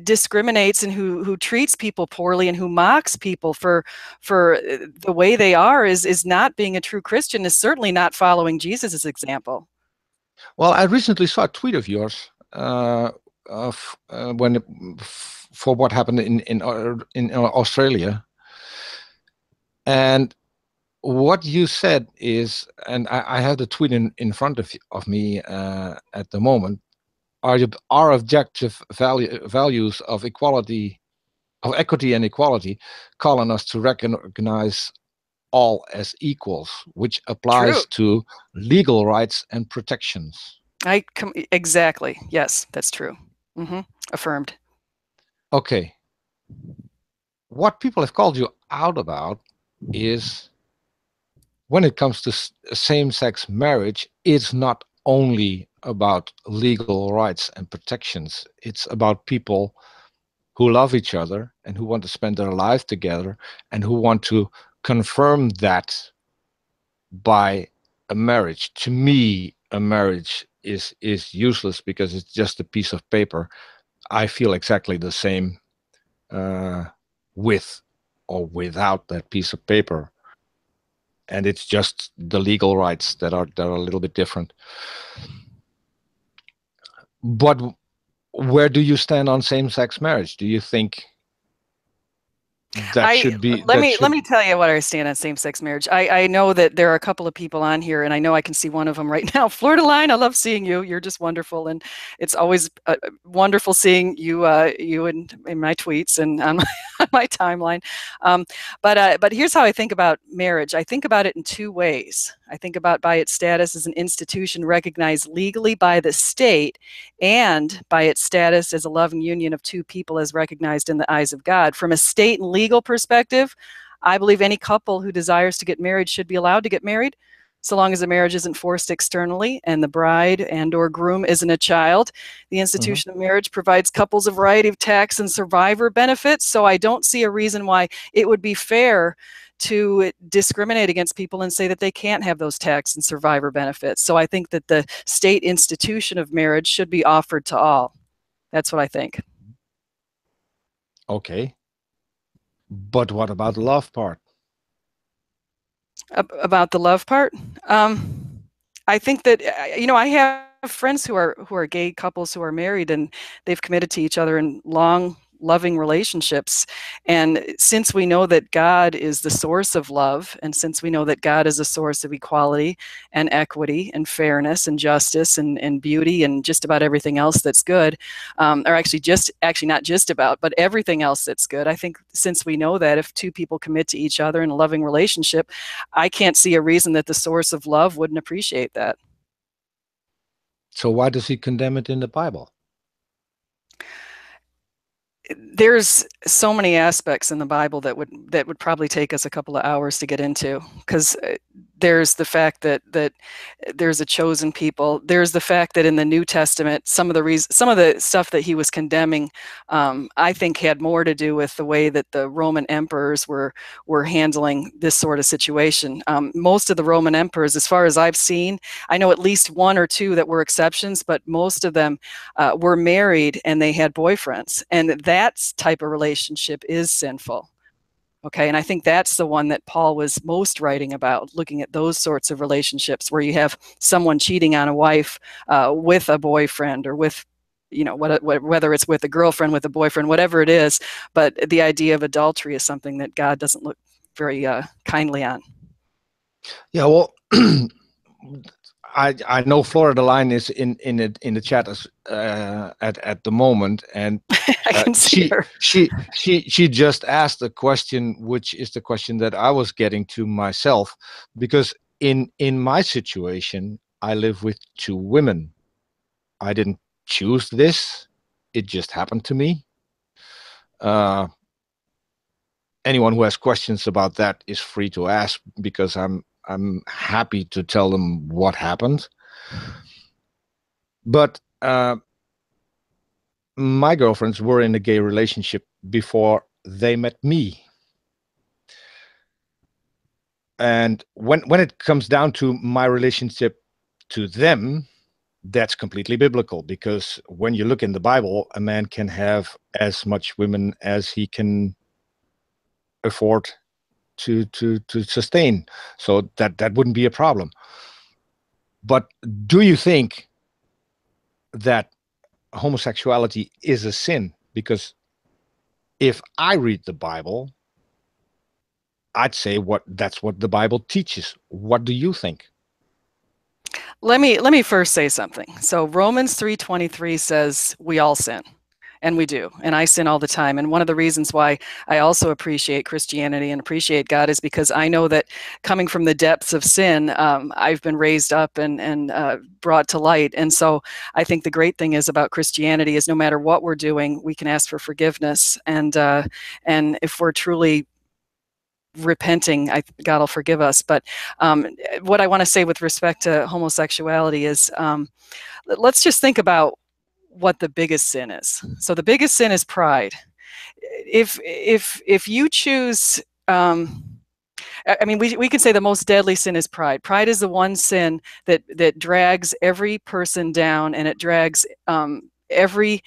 B: discriminates and who treats people poorly and who mocks people for the way they are is not being a true Christian, is certainly not following Jesus's example.
A: Well, I recently saw a tweet of yours for what happened in Australia, and what you said is, and I have the tweet in front of me at the moment, our objective values of equality, of equity and equality, calling us to recognize all as equals, which applies to legal rights and protections.
B: Exactly. Yes, that's true. Affirmed.
A: Okay. What people have called you out about is, when it comes to same-sex marriage, it's not only about legal rights and protections. It's about people who love each other and who want to spend their life together and who want to confirm that by a marriage. To me, a marriage is useless because it's just a piece of paper. I feel exactly the same with or without that piece of paper. And it's just the legal rights that are a little bit different. But where do you stand on same-sex marriage? Do you think that should be?
B: Let me tell you what I stand on same-sex marriage. I know that there are a couple of people on here, and I know I can see one of them right now. Fleur de Line, I love seeing you. You're just wonderful, and it's always wonderful seeing you you in my tweets and on my timeline. But here's how I think about marriage. I think about it in two ways. I think about by its status as an institution recognized legally by the state, and by its status as a loving union of two people as recognized in the eyes of God. From a state and legal perspective, I believe any couple who desires to get married should be allowed to get married, so long as the marriage isn't forced externally and the bride and or groom isn't a child. The institution of marriage provides couples a variety of tax and survivor benefits, so I don't see a reason why it would be fair to discriminate against people and say that they can't have those tax and survivor benefits. So I think that the state institution of marriage should be offered to all. That's what I think.
A: Okay. But what about the love part?
B: About the love part? I think that, you know, I have friends who are gay couples who are married, and they've committed to each other in long, loving relationships. And since we know that God is the source of love, and since we know that God is a source of equality and equity and fairness and justice and beauty and just about everything else that's good, or actually not just about, but everything else that's good, I think since we know that if two people commit to each other in a loving relationship, I can't see a reason that the source of love wouldn't appreciate that.
A: So why does he condemn it in the Bible?
B: There's so many aspects in the Bible that would probably take us a couple of hours to get into, because there's the fact that there's a chosen people. There's the fact that in the New Testament, some of the stuff that he was condemning, I think had more to do with the way that the Roman emperors were handling this sort of situation. Most of the Roman emperors, as far as I've seen, I know at least one or two that were exceptions, but most of them were married and they had boyfriends, and that type of relationship is sinful. Okay, and I think that's the one that Paul was most writing about, looking at those sorts of relationships where you have someone cheating on a wife with a boyfriend, or with, you know, whether it's with a girlfriend, with a boyfriend, whatever it is. But the idea of adultery is something that God doesn't very kindly on.
A: Yeah, well, I know Florida Line is in the chat at the moment, and
B: I can see her.
A: She just asked a question, which is the question that I was getting to myself, because in my situation, I live with 2 women. I didn't choose this; it just happened to me. Anyone who has questions about that is free to ask, because I'm happy to tell them what happened. But my girlfriends were in a gay relationship before they met me. And when it comes down to my relationship to them, that's completely biblical, because when you look in the Bible, a man can have as much women as he can afford to sustain. So that wouldn't be a problem. But do you think that homosexuality is a sin? Because if I read the Bible, I'd say that's what the Bible teaches. What do you think?
B: Let me first say something. So Romans 3:23 says we all sin. And we do. And I sin all the time. And one of the reasons why I also appreciate Christianity and appreciate God is because I know that coming from the depths of sin, I've been raised up and brought to light. And so I think the great thing is about Christianity is no matter what we're doing, we can ask for forgiveness. And if we're truly repenting, God will forgive us. But what I want to say with respect to homosexuality is let's just think about what the biggest sin is. So the biggest sin is pride. If you choose, I mean, we can say the most deadly sin is pride. Pride is the one sin that drags every person down, and it drags every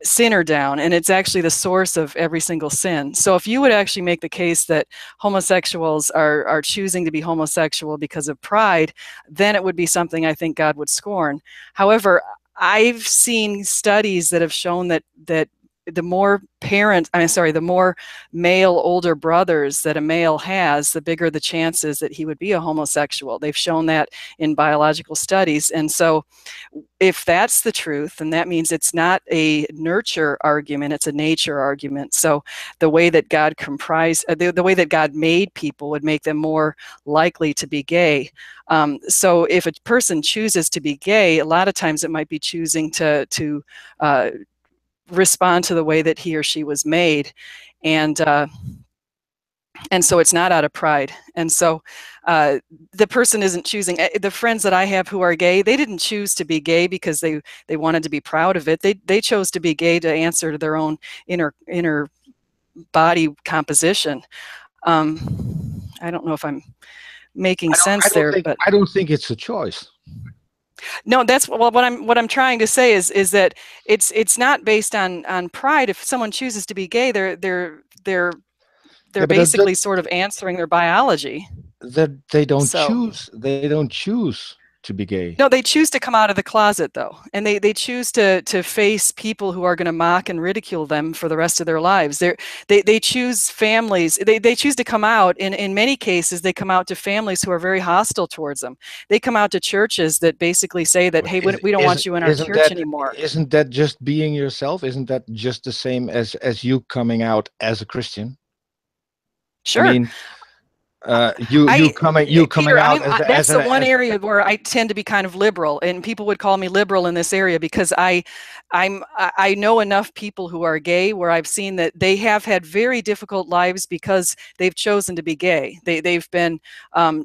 B: sinner down, and it's actually the source of every single sin. So if you would actually make the case that homosexuals are choosing to be homosexual because of pride, then it would be something I think God would scorn. However, I've seen studies that have shown that the more the more male older brothers that a male has, the bigger the chances that he would be a homosexual. They've shown that in biological studies. And so if that's the truth, then that means it's not a nurture argument, it's a nature argument. So the way that God the way that God made people would make them more likely to be gay. So if a person chooses to be gay, a lot of times it might be choosing to respond to the way that he or she was made, and so it's not out of pride. And so the person isn't choosing. The friends that I have who are gay, they didn't choose to be gay because they wanted to be proud of it. They chose to be gay to answer to their own inner body composition. I don't know if I'm making sense there, but
A: I don't think it's a choice.
B: No, that's what I'm trying to say is that it's not based on pride. If someone chooses to be gay, they're basically sort of answering their biology.
A: That they don't choose. They don't choose to be gay.
B: No, they choose to come out of the closet, though, and they choose to face people who are going to mock and ridicule them for the rest of their lives. They choose families. They choose to come out. In many cases, they come out to families who are very hostile towards them. They come out to churches that basically say that, hey, we don't want you in our church anymore.
A: Isn't that just being yourself? Isn't that just the same as you coming out as a Christian?
B: Sure.
A: I mean, you coming out
B: that's the one area where I tend to be kind of liberal, and people would call me liberal in this area because I know enough people who are gay where I've seen that they have had very difficult lives because they've chosen to be gay. They've been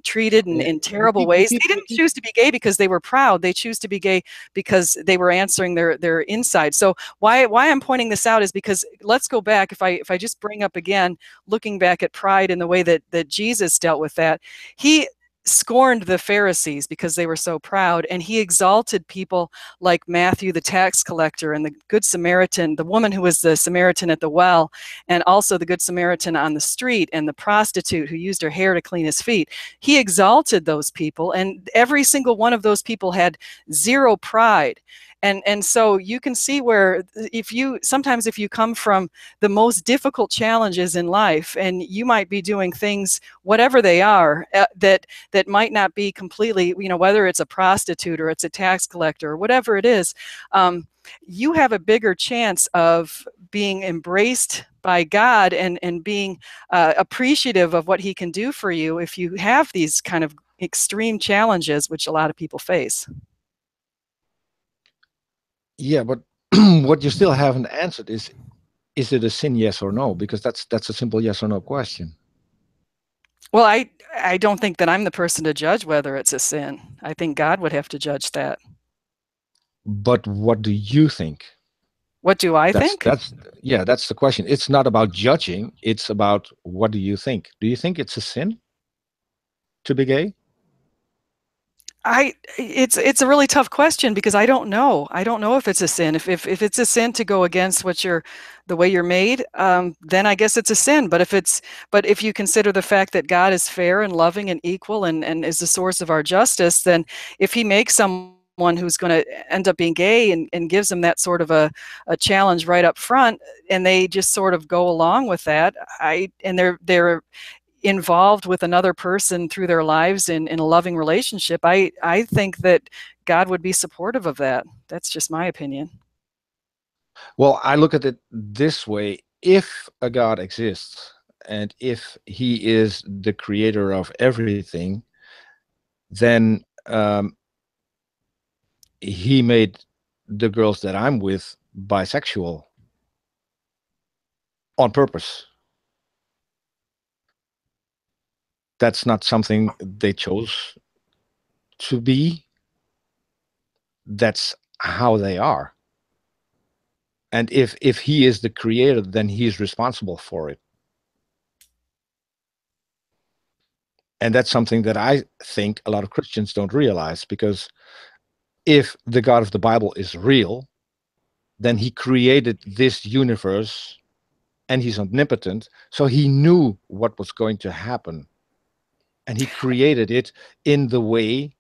B: treated in terrible ways. They didn't choose to be gay because they were proud. They choose to be gay because they were answering their inside. So why I'm pointing this out is because let's go back. If I just bring up again, looking back at pride and the way that Jesus dealt with that, he scorned the Pharisees because they were so proud, and he exalted people like Matthew the tax collector and the Good Samaritan, the woman who was the Samaritan at the well, and also the Good Samaritan on the street, and the prostitute who used her hair to clean his feet. He exalted those people, and every single one of those people had zero pride. And so you can see where sometimes if you come from the most difficult challenges in life, and you might be doing things, whatever they are, that might not be completely, whether it's a prostitute or it's a tax collector or whatever it is, you have a bigger chance of being embraced by God and being appreciative of what he can do for you if you have these kind of extreme challenges, which a lot of people face.
A: Yeah, but what you still haven't answered is it a sin, yes or no? Because that's a simple yes or no question.
B: Well, I don't think that I'm the person to judge whether it's a sin. I think God would have to judge that.
A: But what do you think?
B: What do I think?
A: Yeah, that's the question. It's not about judging, it's about what do you think? Do you think it's a sin to be gay?
B: It's a really tough question because I don't know. I don't know if it's a sin. If it's a sin to go against the way you're made, then I guess it's a sin. But if you consider the fact that God is fair and loving and equal and is the source of our justice, then if he makes someone who's going to end up being gay and gives them that sort of a challenge right up front, and they just sort of go along with that, and they're involved with another person through their lives in a loving relationship, I think that God would be supportive of that. That's just my opinion.
A: Well, I look at it this way. If a God exists and if he is the creator of everything, then he made the girls that I'm with bisexual on purpose. That's not something they chose to be. That's how they are. And if he is the creator, then he's responsible for it. And that's something that I think a lot of Christians don't realize, because if the God of the Bible is real, then he created this universe and he's omnipotent. So he knew what was going to happen. And he created it in the way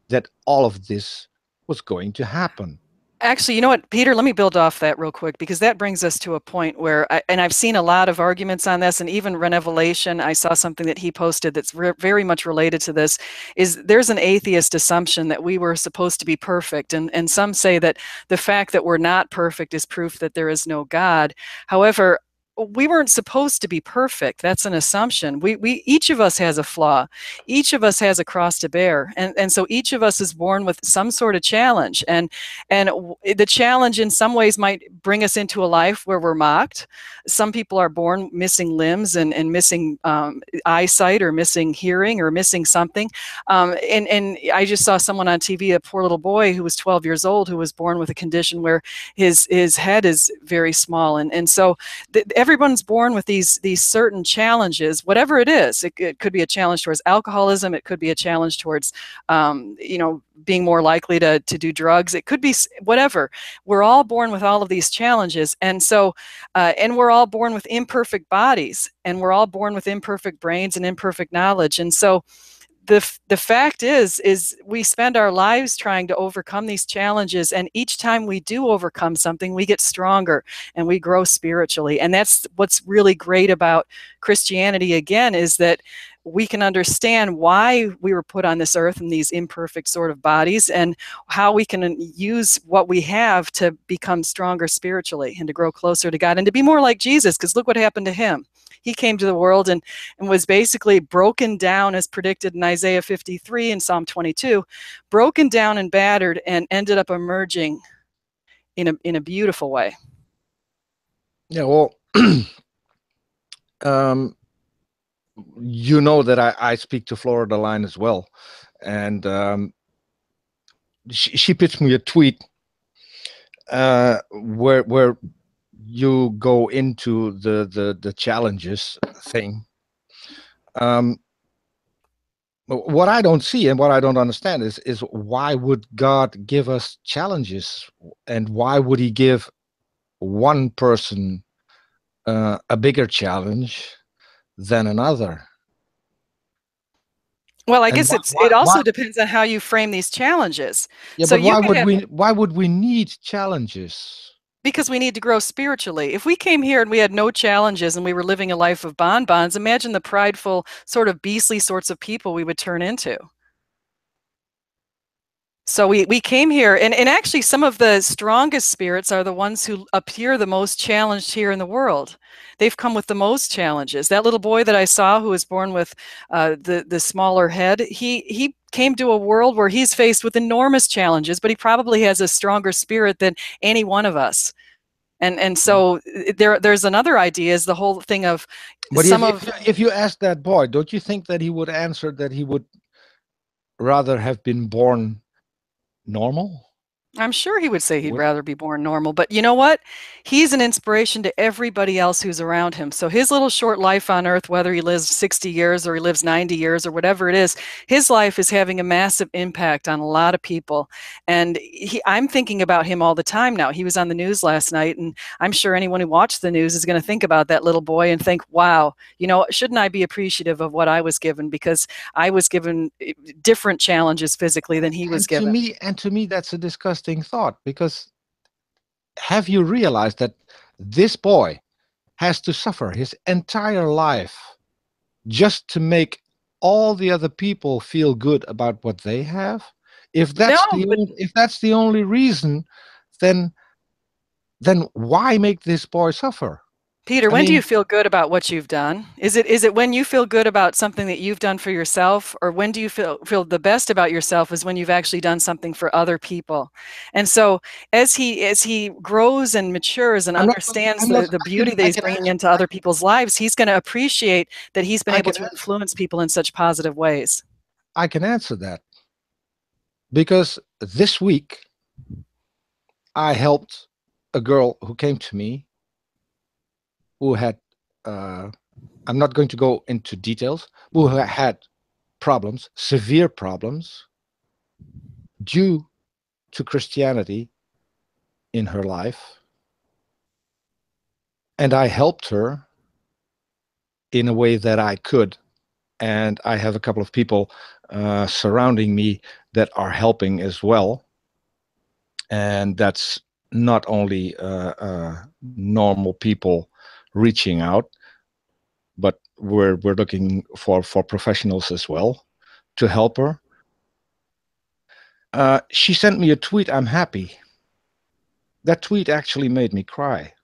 A: that all of this was going to happen.
B: Actually, you know what, Peter, let me build off that real quick, because that brings us to a point where, and I've seen a lot of arguments on this, and even Revelation, I saw something that he posted that's very much related to this, is there's an atheist assumption that we were supposed to be perfect. And some say that the fact that we're not perfect is proof that there is no God. However, we weren't supposed to be perfect. That's an assumption. We each of us has a flaw. Each of us has a cross to bear. And so each of us is born with some sort of challenge. And the challenge in some ways might bring us into a life where we're mocked. Some people are born missing limbs and missing eyesight, or missing hearing, or missing something. And I just saw someone on TV, a poor little boy who was 12 years old, who was born with a condition where his head is very small. And so everyone's born with these certain challenges, whatever it is. It could be a challenge towards alcoholism. It could be a challenge towards, being more likely to do drugs. It could be whatever. We're all born with all of these challenges. And so, and we're all born with imperfect bodies, and we're all born with imperfect brains and imperfect knowledge. And so the fact is we spend our lives trying to overcome these challenges, and each time we do overcome something, we get stronger and we grow spiritually. And that's what's really great about Christianity, again, is that we can understand why we were put on this earth in these imperfect sort of bodies, and how we can use what we have to become stronger spiritually and to grow closer to God and to be more like Jesus. Because look what happened to him. He came to the world and was basically broken down, as predicted in Isaiah 53 and Psalm 22, broken down and battered, and ended up emerging in a beautiful way.
A: Yeah, well, you know that I speak to Florida Line as well, and she pitched me a tweet where you go into the challenges thing. What I don't see and what I don't understand is why would God give us challenges, and why would he give one person a bigger challenge than another?
B: Well, I
A: And
B: guess it also depends on how you frame these challenges.
A: yeah,
B: So
A: but
B: you could have,
A: why would we need challenges?
B: because we need to grow spiritually. If we came here and we had no challenges and we were living a life of bonbons, imagine the prideful, sort of beastly sorts of people we would turn into. So we came here, and actually some of the strongest spirits are the ones who appear the most challenged here in the world. They've come with the most challenges. That little boy that I saw who was born with the smaller head, he came to a world where he's faced with enormous challenges, but he probably has a stronger spirit than any one of us. And so there's another idea, is the whole thing of
A: But if you ask that boy, don't you think that he would answer that he would rather have been born normal?
B: I'm sure he would say he'd rather be born normal, but you know what? He's an inspiration to everybody else who's around him. So his little short life on earth, whether he lives 60 years or he lives 90 years or whatever it is, his life is having a massive impact on a lot of people. And I'm thinking about him all the time now. He was on the news last night, and I'm sure anyone who watched the news is going to think about that little boy and think, wow, you know, shouldn't I be appreciative of what I was given, because I was given different challenges physically than he was given.
A: To me, that's a disgusting thought, because have you realized that this boy has to suffer his entire life just to make all the other people feel good about what they have? If that's the only reason, then why make this boy suffer?
B: Peter, when do you feel good about what you've done? Is it when you feel good about something that you've done for yourself, or when do you feel the best about yourself is when you've actually done something for other people? And so as he grows and matures and understands the beauty that he's bringing into other people's lives, he's going to appreciate that he's been able to influence people in such positive ways.
A: I can answer that, because this week I helped a girl who came to me who had, I'm not going to go into details, who had problems, severe problems, due to Christianity in her life. And I helped her in a way that I could. And I have a couple of people surrounding me that are helping as well. And that's not only normal people reaching out, but we're looking for professionals as well to help her. She sent me a tweet, "I'm happy." That tweet actually made me cry,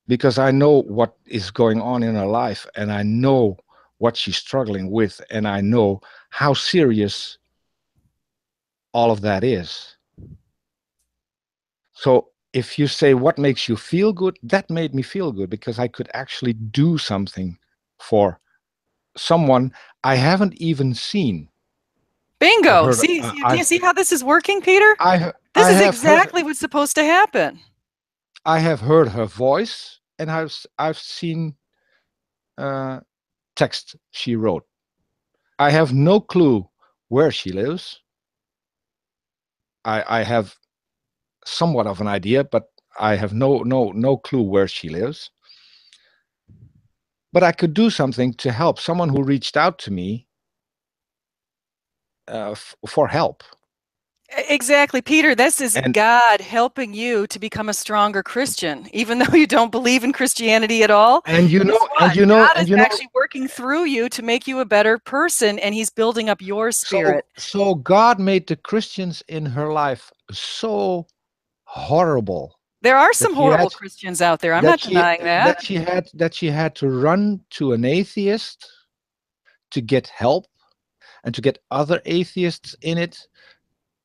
A: because I know what is going on in her life, and I know what she's struggling with, and I know how serious all of that is. So if you say what makes you feel good, that made me feel good, because I could actually do something for someone I haven't even seen.
B: Bingo. Do you see how this is working, Peter? This is exactly what's supposed to happen.
A: I have heard her voice, and I've seen text she wrote. I have no clue where she lives. I have somewhat of an idea, but I have no clue where she lives. But I could do something to help someone who reached out to me for help.
B: Exactly, Peter. This is God helping you to become a stronger Christian, even though you don't believe in Christianity at all.
A: And
B: God is actually working through you to make you a better person, and He's building up your spirit.
A: So God made the Christians in her life so horrible.
B: There are some horrible Christians out there. I'm not denying that.
A: That she had to run to an atheist to get help, and to get other atheists in it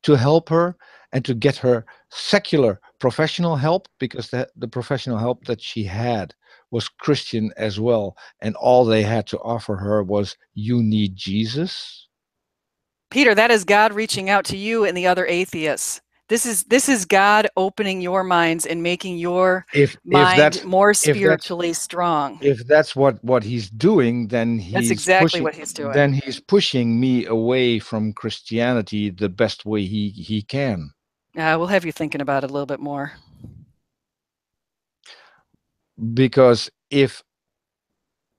A: to help her, and to get her secular professional help, because the professional help that she had was Christian as well, and all they had to offer her was, "You need Jesus."
B: Peter, that is God reaching out to you and the other atheists. This is God opening your minds and making your mind more spiritually strong.
A: If that's what he's doing, then
B: that's exactly what he's doing.
A: Then he's pushing me away from Christianity the best way he can.
B: We'll have you thinking about it a little bit more.
A: Because if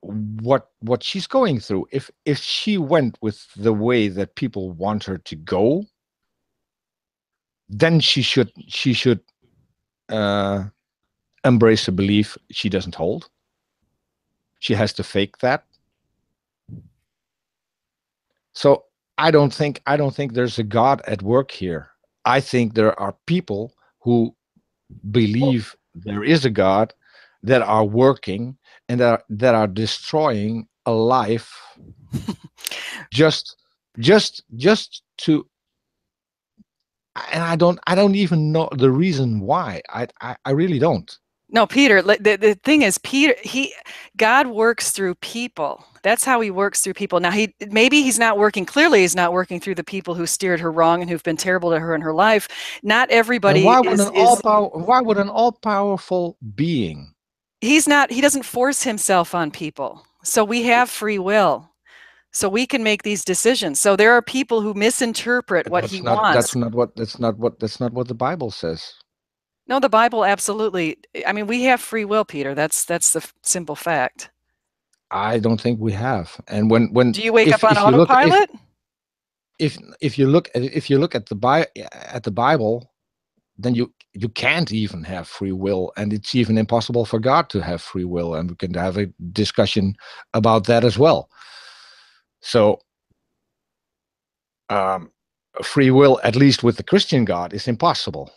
A: what she's going through. If she went with the way that people want her to go, then she should embrace a belief she doesn't hold. She has to fake that. So I don't think there's a God at work here. I think there are people who believe there is a God that are working and that are destroying a life just to, and I don't even know the reason why. I really don't.
B: No, Peter, the thing is, God works through people. That's how he works through people. Now, maybe he's not working, clearly he's not working through the people who steered her wrong and who've been terrible to her in her life. Not
A: And
B: everybody
A: why would an all-powerful being?
B: He doesn't force himself on people. So we have free will. So we can make these decisions. So there are people who misinterpret what he wants.
A: That's not what the Bible says.
B: No, the Bible absolutely. I mean, we have free will, Peter. That's the simple fact.
A: I don't think we have. And when
B: do you wake up on autopilot?
A: If you look at the Bible, then you can't even have free will, and it's even impossible for God to have free will, and we can have a discussion about that as well. So free will, at least with the Christian God, is impossible.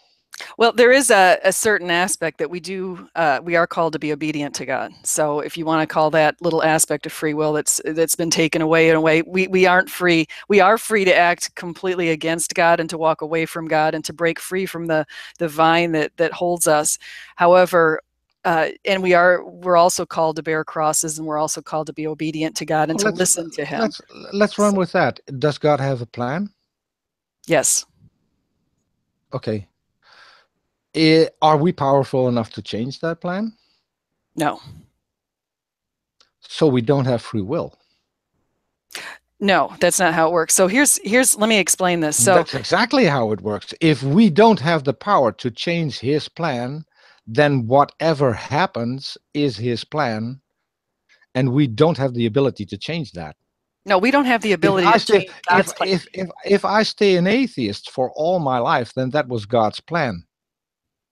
B: Well, there is a certain aspect that we are called to be obedient to God. So if you want to call that little aspect of free will that's been taken away in a way, we aren't free. We are free to act completely against God and to walk away from God and to break free from the vine that holds us. However, and we're also called to bear crosses, and we're also called to be obedient to God and to listen to him.
A: Let's run with that. Does God have a plan?
B: Yes.
A: Okay. Are we powerful enough to change that plan?
B: No.
A: So we don't have free will.
B: No, that's not how it works. So here's let me explain this. So
A: that's exactly how it works. If we don't have the power to change his plan, then whatever happens is his plan, and we don't have the ability to change that.
B: No, we don't have the ability to change God's plan.
A: If I stay an atheist for all my life, then that was God's plan,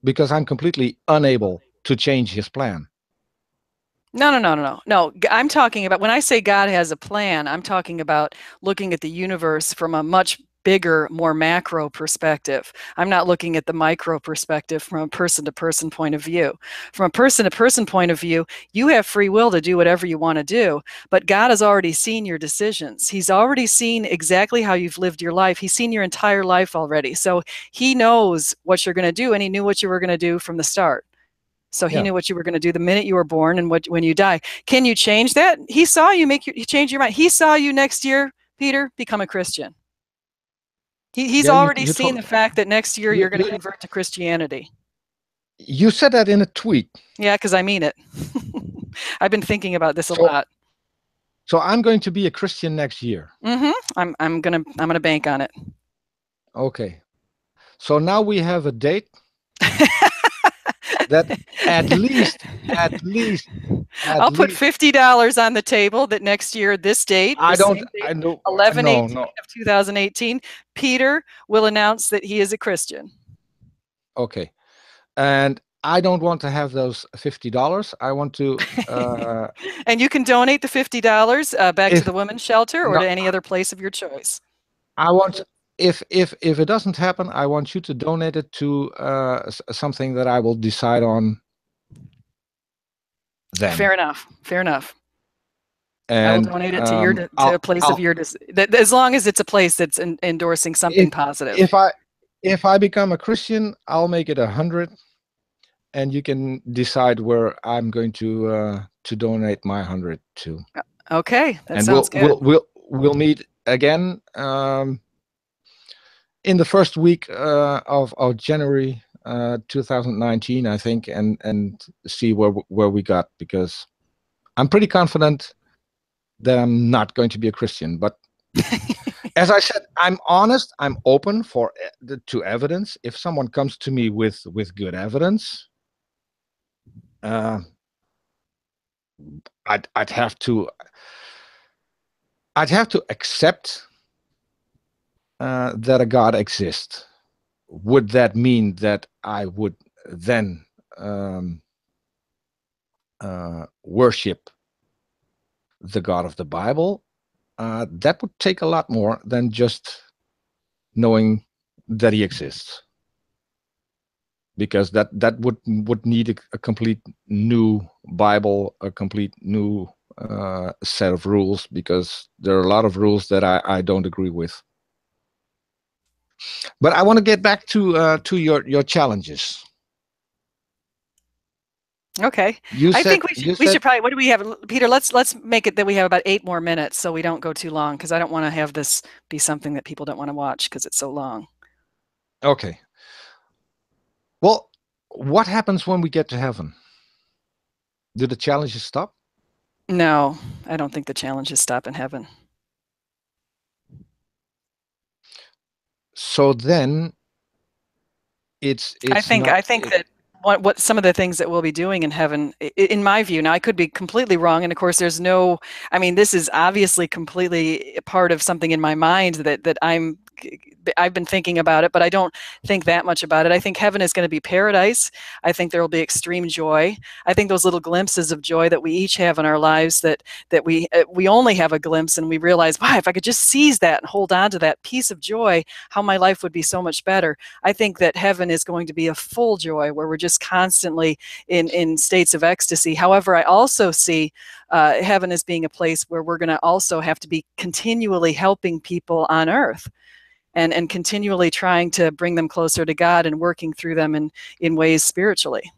A: because I'm completely unable to change his plan.
B: No. I'm talking about, when I say God has a plan, I'm talking about looking at the universe from a much bigger, more macro perspective. I'm not looking at the micro perspective from a person-to-person point of view. From a person-to-person point of view, you have free will to do whatever you want to do, but God has already seen your decisions. He's already seen exactly how you've lived your life. He's seen your entire life already. So he knows what you're going to do, and he knew what you were going to do from the start. So he knew what you were going to do the minute you were born and when you die. Can you change that? He saw you change your mind. He saw you next year, Peter, become a Christian. He's already seen the fact that next year you're going to convert to Christianity.
A: You said that in a tweet.
B: Yeah, because I mean it. I've been thinking about this a lot.
A: So I'm going to be a Christian next year.
B: Mm-hmm. I'm gonna bank on it.
A: Okay. So now we have a date. That at least
B: I'll put $50 on the table that next year, this date,
A: I know
B: 11/18 of 2018, Peter will announce that he is a Christian.
A: Okay. And I don't want to have those $50. I want to
B: and you can donate the $50 back to the women's shelter or to any other place of your choice.
A: I want, if it doesn't happen, I want you to donate it to something that I will decide on then.
B: Fair enough.
A: And
B: I will donate it to a place of your as long as it's a place that's endorsing something positive.
A: If I become a Christian, I'll make it 100, and you can decide where I'm going to donate my 100 to.
B: Okay, that sounds good.
A: We'll meet again in the first week of January 2019, I think, and see where we got, because I'm pretty confident that I'm not going to be a Christian. But as I said, I'm honest. I'm open to evidence. If someone comes to me with good evidence, I'd have to accept that a God exists. Would that mean that I would then worship the God of the Bible? That would take a lot more than just knowing that he exists, because that would need a complete new Bible, a complete new set of rules, because there are a lot of rules that I don't agree with. But I want to get back to your challenges.
B: Okay. I think we should probably, what do we have, Peter? Let's make it that we have about 8 more minutes so we don't go too long, because I don't want to have this be something that people don't want to watch because it's so long.
A: Okay. Well, what happens when we get to heaven? Do the challenges stop?
B: No, I don't think the challenges stop in heaven.
A: So then
B: I think that what some of the things that we'll be doing in heaven, in my view, now I could be completely wrong, and of course there's no, I mean, this is obviously completely part of something in my mind that I've been thinking about it, but I don't think that much about it. I think heaven is going to be paradise. I think there will be extreme joy. I think those little glimpses of joy that we each have in our lives, that we only have a glimpse, and we realize, wow, if I could just seize that and hold on to that piece of joy, how my life would be so much better. I think that heaven is going to be a full joy where we're just constantly in states of ecstasy. However, I also see heaven as being a place where we're going to also have to be continually helping people on earth, and continually trying to bring them closer to God and working through them in ways spiritually.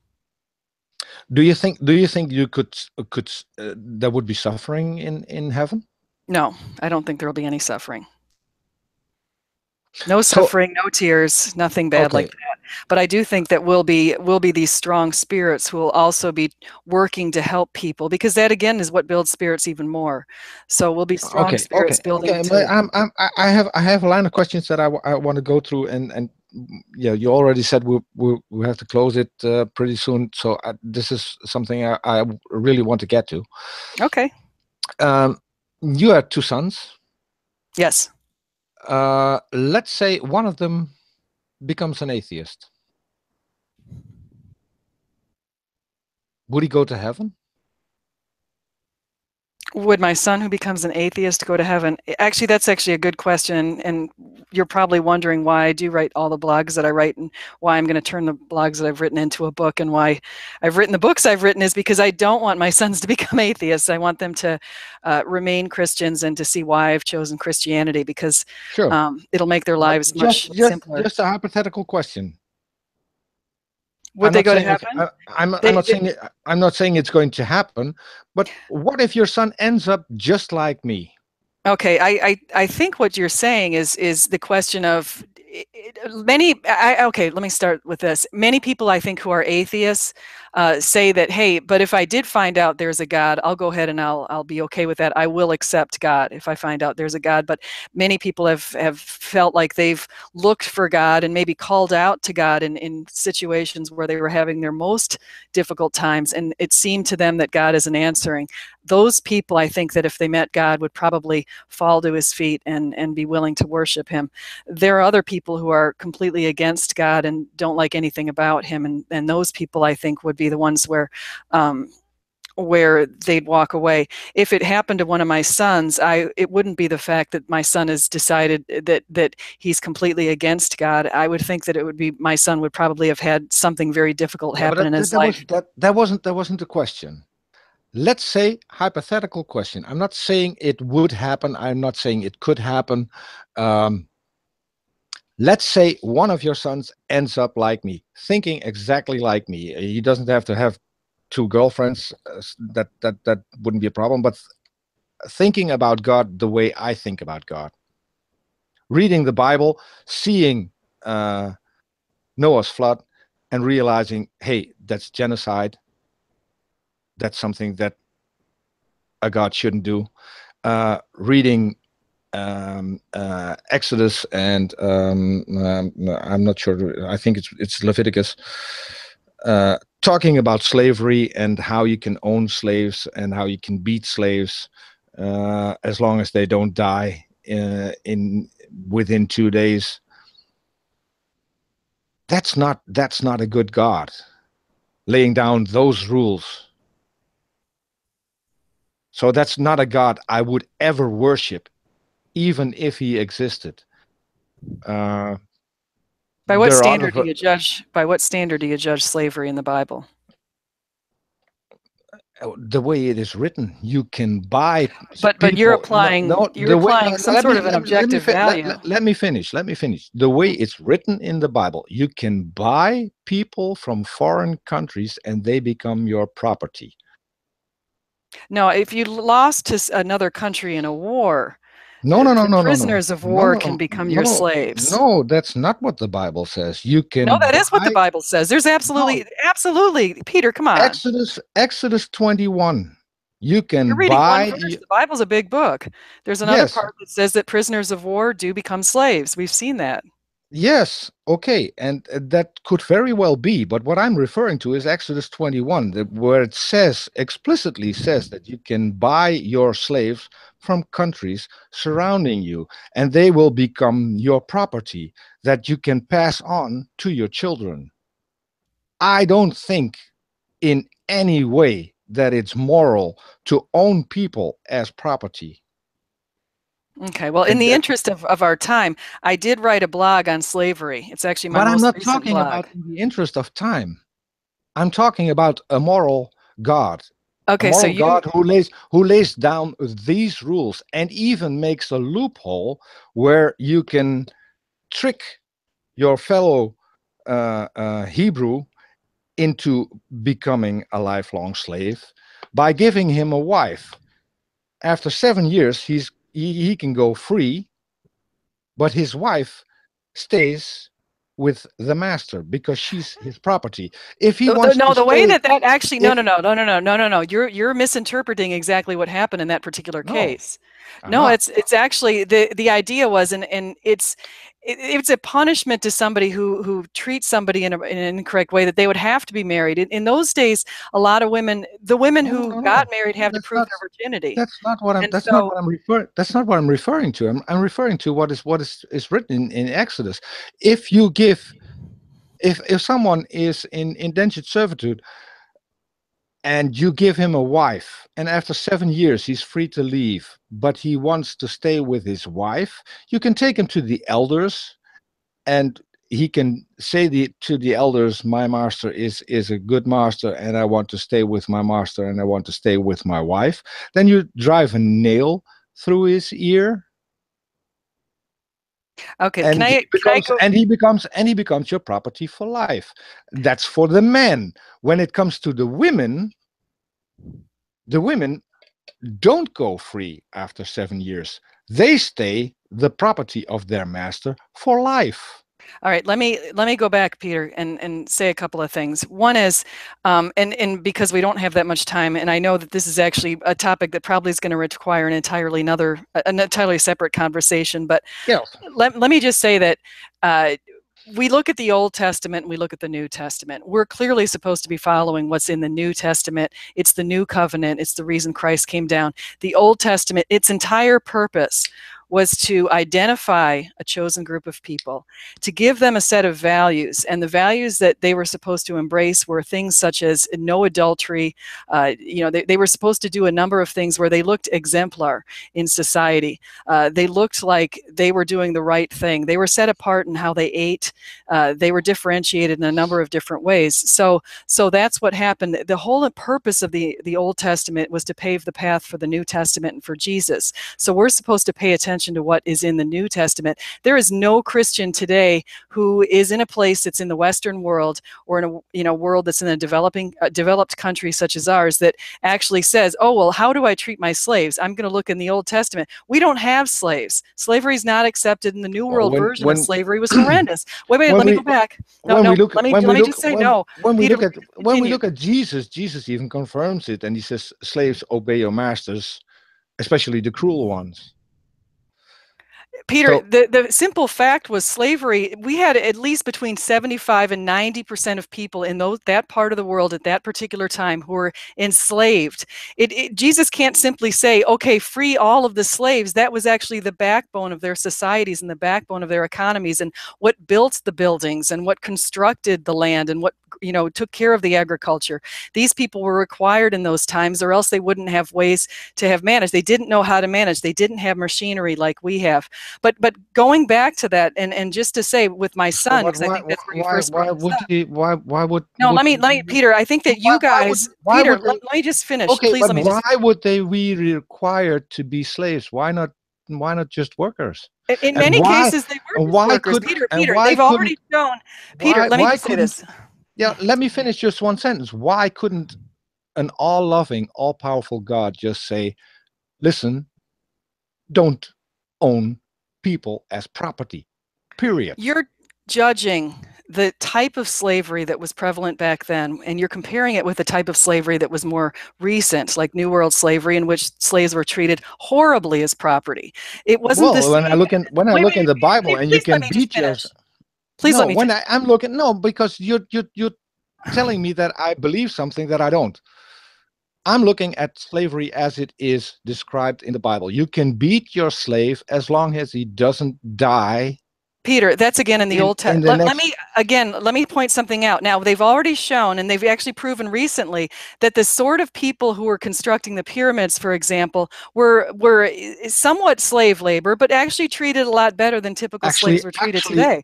A: Do you think you could there would be suffering in heaven?
B: No, I don't think there will be any suffering. No suffering, no tears, nothing bad like that. But I do think that we'll be these strong spirits who will also be working to help people, because that again is what builds spirits even more. So we'll be strong spirits building.
A: I have a line of questions that I want to go through, and yeah, you already said we have to close it pretty soon. So this is something I really want to get to.
B: Okay.
A: You have 2 sons.
B: Yes.
A: Let's say one of them becomes an atheist. Would he go to heaven?
B: Would my son who becomes an atheist go to heaven? Actually, that's actually a good question, and you're probably wondering why I do write all the blogs that I write, and why I'm going to turn the blogs that I've written into a book, and why I've written the books I've written is because I don't want my sons to become atheists. I want them to remain Christians, and to see why I've chosen Christianity, because it'll make their lives much simpler.
A: Just a hypothetical question.
B: Would they go to heaven?
A: I'm not saying it's going to happen, but what if your son ends up just like me?
B: Okay, I think what you're saying is the question of okay, let me start with this. Many people, I think, who are atheists say that, hey, but if I did find out there's a God, I'll go ahead and I'll be okay with that. I will accept God if I find out there's a God. But many people have felt like they've looked for God and maybe called out to God in situations where they were having their most difficult times, and it seemed to them that God isn't answering. Those people, I think, that if they met God, would probably fall to his feet and be willing to worship him. There are other people who are completely against God and don't like anything about him, and those people, I think, would be the ones where they'd walk away. If it happened to one of my sons, it wouldn't be the fact that my son has decided that he's completely against God. I would think that it would be, my son would probably have had something very difficult happen in his life.
A: That wasn't the question. Let's say, hypothetical question. I'm not saying it would happen. I'm not saying it could happen. Let's say one of your sons ends up like me, thinking exactly like me. He doesn't have to have 2 girlfriends. That wouldn't be a problem. But thinking about God the way I think about God, reading the Bible, seeing Noah's flood, and realizing, hey, that's genocide. That's something that a God shouldn't do. Reading Exodus and I'm not sure. I think it's Leviticus. talking about slavery and how you can own slaves and how you can beat slaves as long as they don't die in within 2 days. That's not a good God laying down those rules. So that's not a God I would ever worship, even if he existed.
B: By what
A: There are
B: standard do
A: other,
B: you judge? By what standard do you judge slavery in the Bible?
A: the way it is written. You can buy
B: But you're
A: people. No,
B: applying
A: no.
B: you're
A: The way. No,
B: applying some sort of an objective value.
A: let me finish. Let me finish. The way it's written in the Bible, you can buy people from foreign countries, and they become your property.
B: No, if you lost to another country in a war,
A: No, no, no, no, no, no,
B: prisoners of
A: no,
B: war
A: no,
B: can
A: no,
B: become your
A: no,
B: slaves.
A: no. That's not what the Bible says. You
B: No,
A: can
B: that is what the
A: buy.
B: Bible says. There's
A: No,
B: absolutely, Peter, come on.
A: Exodus 21. You
B: You're
A: can
B: reading one
A: buy.
B: verse. The Bible's a big book. There's another
A: Yes,
B: part that says that prisoners of war do become slaves. We've seen that.
A: yes, okay, and that could very well be. But what I'm referring to is Exodus 21, where it says explicitly says that you can buy your slaves from countries surrounding you, and they will become your property that you can pass on to your children. I don't think in any way that it's moral to own people as property.
B: Okay, well, in
A: And
B: the
A: that,
B: interest of our time, I did write a blog on slavery. It's actually my
A: but I'm
B: most
A: not
B: recent
A: talking
B: blog.
A: about in the interest of time. I'm talking about a moral God, a
B: Okay, so
A: moral
B: you
A: God who lays down these rules and even makes a loophole where you can trick your fellow Hebrew into becoming a lifelong slave by giving him a wife. After 7 years, he can go free, but his wife stays with the master because she's his property. If he wants
B: no,
A: to
B: the way
A: stay,
B: that actually
A: if
B: no. You're misinterpreting exactly what happened in that particular
A: no,
B: case.
A: I'm
B: No,
A: not.
B: it's actually the idea was and it's a punishment to somebody who treats somebody in an incorrect way that they would have to be married. In those days, a lot of women, the women
A: No,
B: who
A: no,
B: got
A: no.
B: married
A: No,
B: have to prove their virginity. And so
A: that's not what I'm referring to. I'm referring to what is written in Exodus. If you give if someone is in indentured servitude and you give him a wife, and after 7 years he's free to leave, but he wants to stay with his wife, you can take him to the elders, and he can say to the elders, my master is a good master, and I want to stay with my master, and I want to stay with my wife. Then you drive a nail through his ear,
B: okay,
A: and he
B: can I
A: becomes
B: go?
A: and he becomes and he becomes your property for life. That's for the men. When it comes to the women don't go free after 7 years. They stay the property of their master for life.
B: All right, let me go back, Peter, and say a couple of things. One is, and because we don't have that much time, and I know that this is actually a topic that probably is going to require an entirely separate conversation. But
A: Yeah.
B: let me just say that we look at the Old Testament and we look at the New Testament. We're clearly supposed to be following what's in the New Testament. It's the new covenant. It's the reason Christ came down. The Old Testament, its entire purpose was to identify a chosen group of people, to give them a set of values. And the values that they were supposed to embrace were things such as no adultery. They were supposed to do a number of things where they looked exemplar in society. They looked like they were doing the right thing. They were set apart in how they ate. They were differentiated in a number of different ways. So that's what happened. The whole purpose of the Old Testament was to pave the path for the New Testament and for Jesus. So we're supposed to pay attention to what is in the New Testament. There is no Christian today who is in a place that's in the Western world or in a world that's in a developed country such as ours that actually says, oh, well, how do I treat my slaves? I'm going to look in the Old Testament. We don't have slaves. Slavery is not accepted, and the New
A: Well,
B: World version of slavery was horrendous. Wait,
A: when
B: let me
A: we
B: go back. No,
A: when we
B: no,
A: look
B: let me
A: when we look
B: just say no. Peter,
A: when we
B: continue.
A: look at Jesus even confirms it, and he says, slaves, obey your masters, especially the cruel ones.
B: Peter,
A: So,
B: the simple fact was slavery. We had at least between 75 and 90% of people in that part of the world at that particular time who were enslaved. Jesus can't simply say, okay, free all of the slaves. That was actually the backbone of their societies and the backbone of their economies, and what built the buildings and what constructed the land and what took care of the agriculture. These people were required in those times, or else they wouldn't have ways to have managed. They didn't know how to manage. They didn't have machinery like we have. But going back to that, and just to say with my son,
A: but
B: because I think that's where you first brought this up.
A: why
B: No,
A: would
B: let me, Peter. I think that you guys,
A: why
B: Peter,
A: would
B: let
A: they?
B: me just finish,
A: Okay,
B: please.
A: but
B: Let me just.
A: why would they be required to be slaves? Why not just workers?
B: In
A: And
B: many cases, they were just
A: why
B: workers.
A: couldn't
B: Peter,
A: and
B: Peter,
A: why
B: they've
A: couldn't
B: already shown. Peter, let me
A: why
B: just say
A: couldn't
B: this.
A: yeah, let me finish just one sentence. Why couldn't an all-loving, all-powerful God just say, listen, don't own people as property, period?
B: You're judging the type of slavery that was prevalent back then, and you're comparing it with the type of slavery that was more recent, like New World slavery, in which slaves were treated horribly as property. It wasn't the
A: Well,
B: same.
A: when I
B: Wait,
A: look in
B: wait,
A: the Bible and you
B: please let
A: can
B: me just
A: beat yours.
B: finish. Please
A: No,
B: let me finish.
A: I'm looking, no, because you're telling me that I believe something that I don't. I'm looking at slavery as it is described in the Bible. You can beat your slave as long as he doesn't die
B: Peter, that's again in the Old
A: in
B: Testament.
A: the
B: Let me point something out. Now, they've already shown, and they've actually proven recently, that the sort of people who were constructing the pyramids, for example, were somewhat slave labor, but actually treated a lot better than typical
A: actually
B: slaves were treated today.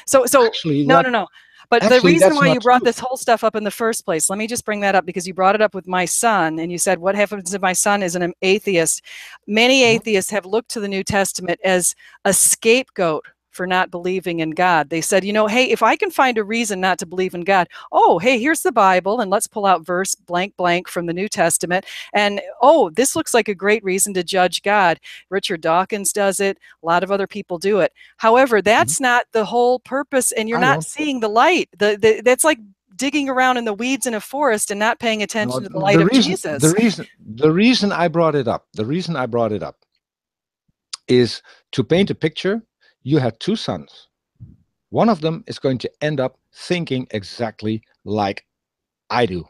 B: So,
A: actually
B: no,
A: that
B: no, no. But the
A: actually
B: reason
A: that's
B: why
A: not
B: you brought
A: true.
B: this whole stuff up in the first place, let me just bring that up because you brought it up with my son, and you said, what happens if my son is an atheist? Many
A: Mhm.
B: atheists have looked to the New Testament as a scapegoat for not believing in God. They said, hey, if I can find a reason not to believe in God, oh, hey, here's the Bible, and let's pull out verse blank blank from the New Testament. And oh, this looks like a great reason to judge God. Richard Dawkins does it. A lot of other people do it. However,
A: Mhm.
B: that's not the whole purpose, and you're
A: I
B: not
A: don't.
B: seeing the light. That's like digging around in the weeds in a forest and not paying
A: No,
B: attention to the light of Jesus.
A: the reason I brought it up, is to paint a picture. You had two sons. One of them is going to end up thinking exactly like I do.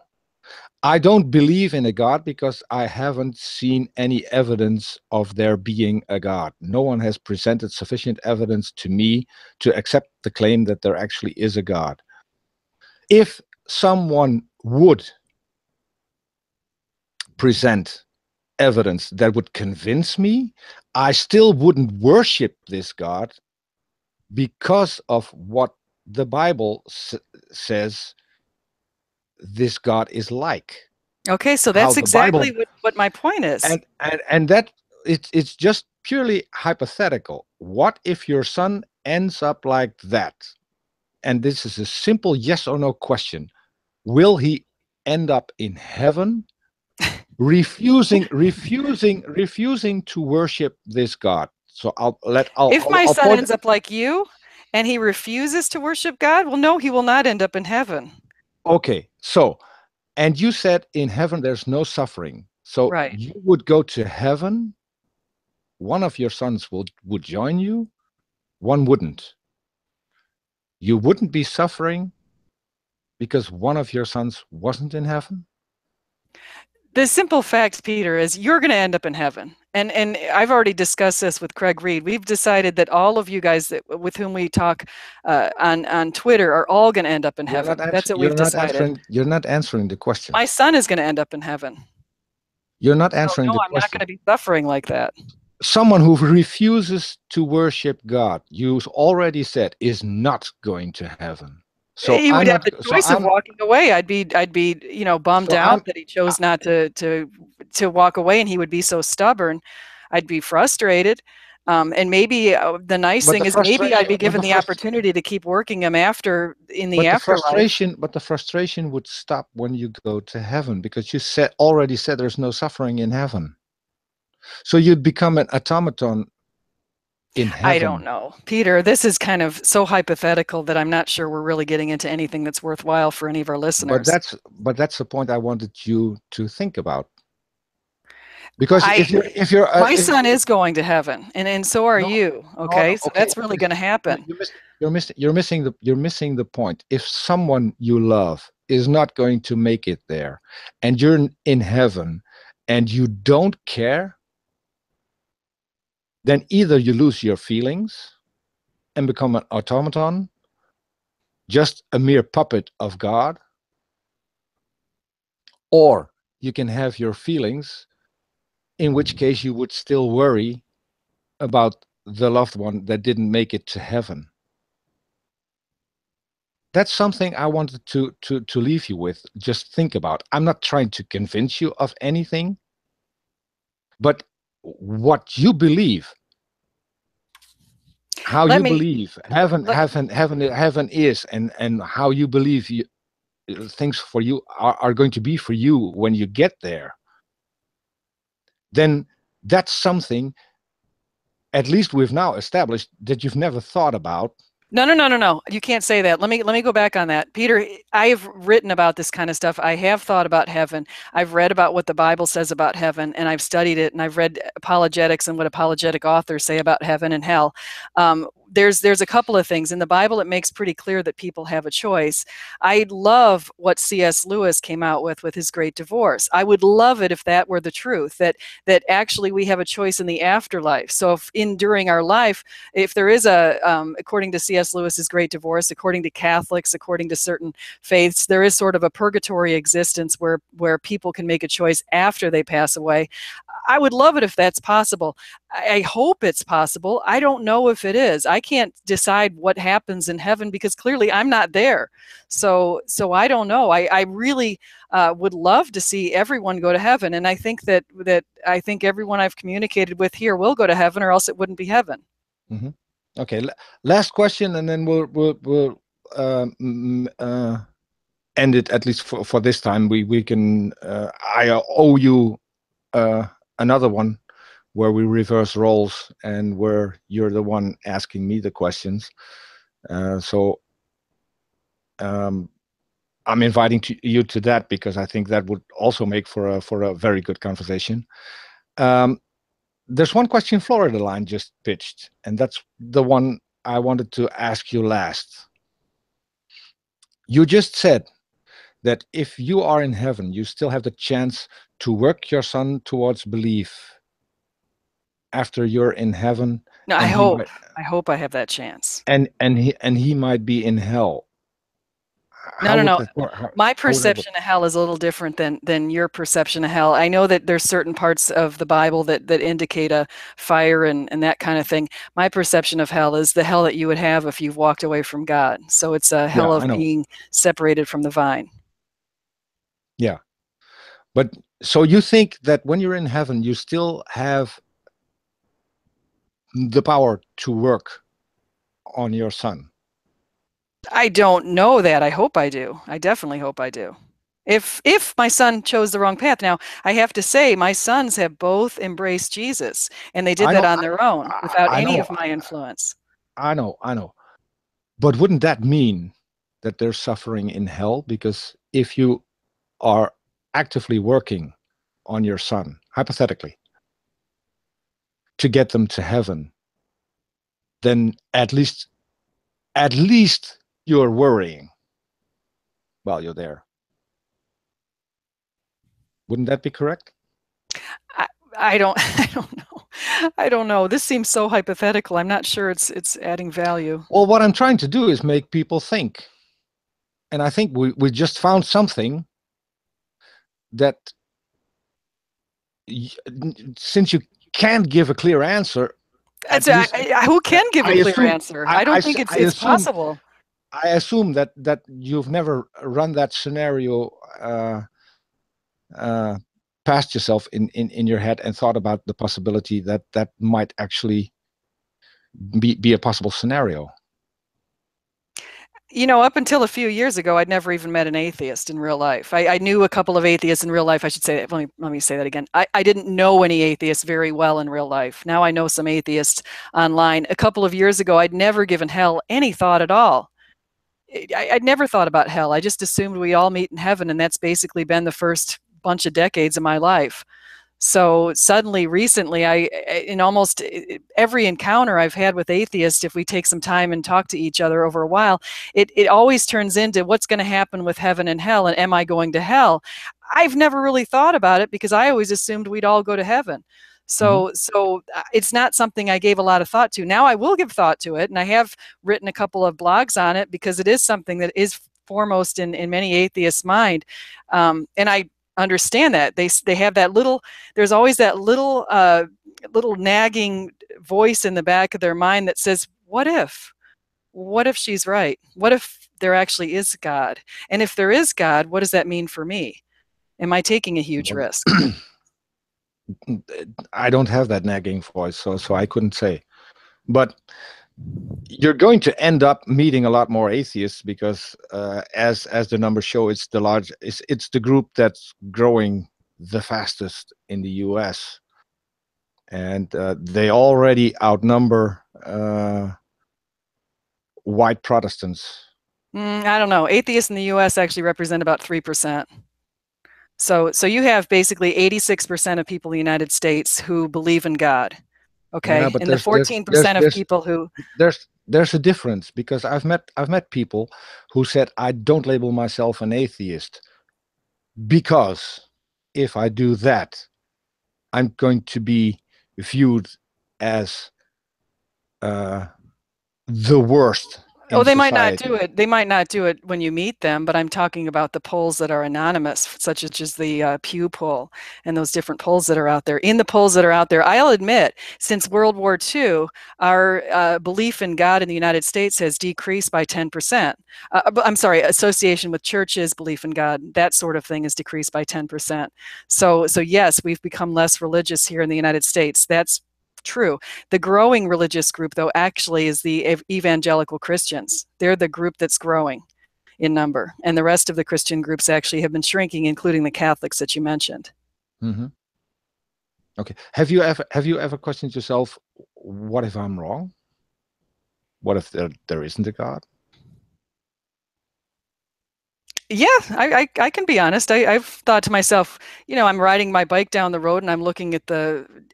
A: I don't believe in a God because I haven't seen any evidence of there being a God. No one has presented sufficient evidence to me to accept the claim that there actually is a God. If someone would present evidence that would convince me, I still wouldn't worship this God because of what the Bible says this God is like.
B: Okay, so
A: How
B: that's
A: the Bible
B: exactly what my point is.
A: and that it's just purely hypothetical. What if your son ends up like that? And this is a simple yes or no question. Will he end up in heaven refusing to worship this God? So
B: If my
A: I'll
B: son
A: point.
B: ends up like you and he refuses to worship God, well, no, he will not end up in heaven.
A: Okay, so and you said in heaven there's no suffering. So
B: Right.
A: you would go to heaven. One of your sons would join you. One wouldn't. You wouldn't be suffering because one of your sons wasn't in heaven.
B: The simple fact, Peter, is you're going to end up in heaven. And I've already discussed this with Craig Reed. We've decided that all of you guys with whom we talk on Twitter are all going to end up in heaven. That's what we've decided.
A: You're not answering the question.
B: My son is going to end up in heaven.
A: You're not
B: So
A: answering
B: no,
A: the
B: I'm not going
A: question.
B: to be suffering like that.
A: Someone who refuses to worship God, you already said, is not going to heaven. So
B: He
A: I'm
B: would have
A: not.
B: the choice of walking away. I'd be bummed
A: So
B: out
A: I'm.
B: that he chose not to walk away, and he would be so stubborn. I'd be frustrated. And maybe the nice
A: But
B: thing
A: the
B: is maybe I'd
A: frustration.
B: be given the opportunity to keep working him after in the afterlife.
A: But the frustration would stop when you go to heaven because you already said there's no suffering in heaven. So you'd become an automaton in
B: I don't
A: heaven.
B: know, Peter. This is kind of so hypothetical that I'm not sure we're really getting into anything that's worthwhile for any of our listeners.
A: But that's the point I wanted you to think about. Because if you're
B: my son is going to heaven, and so are
A: no,
B: you.
A: no,
B: Okay,
A: no,
B: so
A: okay,
B: that's really going to happen.
A: you're missing the point. If someone you love is not going to make it there, and you're in heaven, and you don't care, then either you lose your feelings and become an automaton, just a mere puppet of God, or you can have your feelings, in which case you would still worry about the loved one that didn't make it to heaven. That's something I wanted to leave you with. Just think about. I'm not trying to convince you of anything, but what you believe, how
B: Let
A: you
B: me.
A: believe heaven is, and how you believe things for you are going to be for you when you get there, then that's something at least we've now established that you've never thought about.
B: No, no, no, no, no. You can't say that. Let me go back on that. Peter, I have written about this kind of stuff. I have thought about heaven. I've read about what the Bible says about heaven, and I've studied it, and I've read apologetics and what apologetic authors say about heaven and hell. There's a couple of things in the Bible. It makes pretty clear that people have a choice. I love what C.S. Lewis came out with his Great Divorce. I would love it if that were the truth, that actually we have a choice in the afterlife. So if during our life, if there is according to C.S. Lewis's Great Divorce, according to Catholics, according to certain faiths, there is sort of a purgatory existence where people can make a choice after they pass away. I would love it if that's possible. I hope it's possible. I don't know if it is. I can't decide what happens in heaven because clearly I'm not there. So I don't know. I really would love to see everyone go to heaven, and I think that everyone I've communicated with here will go to heaven, or else it wouldn't be heaven.
A: Mm-hmm. Okay, last question, and then we'll end it, at least for this time. We can. I owe you another one where we reverse roles and where you're the one asking me the questions. So I'm inviting you to that because I think that would also make for a very good conversation. There's one question Florida Line just pitched, and that's the one I wanted to ask you last. You just said that if you are in heaven, you still have the chance to work your son towards belief after you're in heaven.
B: No,
A: And
B: I hope I have that chance.
A: And he might be in hell.
B: No,
A: How
B: no,
A: would
B: no.
A: that work?
B: My
A: How would that work?
B: perception of hell is a little different than your perception of hell. I know that there's certain parts of the Bible that indicate a fire and that kind of thing. My perception of hell is the hell that you would have if you've walked away from God. So it's a hell
A: Yeah,
B: of
A: I know.
B: being separated from the vine.
A: Yeah. But so you think that when you're in heaven, you still have the power to work on your son?
B: I don't know that. I hope I do. I definitely hope I do. If my son chose the wrong path. Now, I have to say my sons have both embraced Jesus, and they did
A: I
B: that
A: know,
B: on their own without
A: I
B: any
A: know,
B: of my influence.
A: I know, I know. But wouldn't that mean that they're suffering in hell? Because if you are actively working on your son, hypothetically, to get them to heaven, then at least you're worrying while you're there. Wouldn't that be correct?
B: I don't I don't know. I don't know. This seems so hypothetical. I'm not sure it's adding value.
A: Well, what I'm trying to do is make people think. And I think we just found something that since you can't give a clear answer,
B: It's,
A: at least
B: who can give
A: I
B: a clear
A: assume
B: answer? I don't think
A: I
B: it's
A: assume
B: possible.
A: that you've never run that scenario uh, past yourself in your head and thought about the possibility that that might actually be a possible scenario.
B: You know, up until a few years ago, I'd never even met an atheist in real life. I knew a couple of atheists in real life. I should say that. Let me say that again. I didn't know any atheists very well in real life. Now I know some atheists online. A couple of years ago, I'd never given hell any thought at all. I'd never thought about hell. I just assumed we all meet in heaven, and that's basically been the first bunch of decades of my life. So suddenly, recently, in almost every encounter I've had with atheists, if we take some time and talk to each other over a while, it always turns into what's going to happen with heaven and hell, and am I going to hell? I've never really thought about it because I always assumed we'd all go to heaven. So it's not something I gave a lot of thought to. Now I will give thought to it, and I have written a couple of blogs on it because it is something that is foremost in many atheists' mind. And I understand that they have that little, there's always that little little nagging voice in the back of their mind that says, what if she's right? What if there actually is God? And if there is God, what does that mean for me? Am I taking a huge risk?
A: I don't have that nagging voice, so I couldn't say. But you're going to end up meeting a lot more atheists because, as the numbers show, it's the group that's growing the fastest in the U.S. and they already outnumber white Protestants.
B: I don't know. Atheists in the U.S. actually represent about 3%. So you have basically 86% of people in the United States who believe in God. Okay,
A: Yeah, but
B: and the 14% of people who
A: there's a difference, because I've met people who said, I don't label myself an atheist because if I do that, I'm going to be viewed as the worst in
B: they might not do
A: society.
B: it. They might not do it when you meet them, but I'm talking about the polls that are anonymous, such as the Pew poll and those different polls that are out there. In the polls that are out there, I'll admit, since World War II, our belief in God in the United States has decreased by 10%. I'm sorry, association with churches, belief in God, that sort of thing has decreased by 10%. So yes, we've become less religious here in the United States. That's true. The growing religious group, though, actually is the evangelical Christians. They're the group that's growing in number. And the rest of the Christian groups actually have been shrinking, including the Catholics that you mentioned.
A: Mm-hmm. Okay. Have you ever questioned yourself, what if I'm wrong? What if there isn't a God?
B: Yeah, I can be honest. I've thought to myself, I'm riding my bike down the road and I'm looking at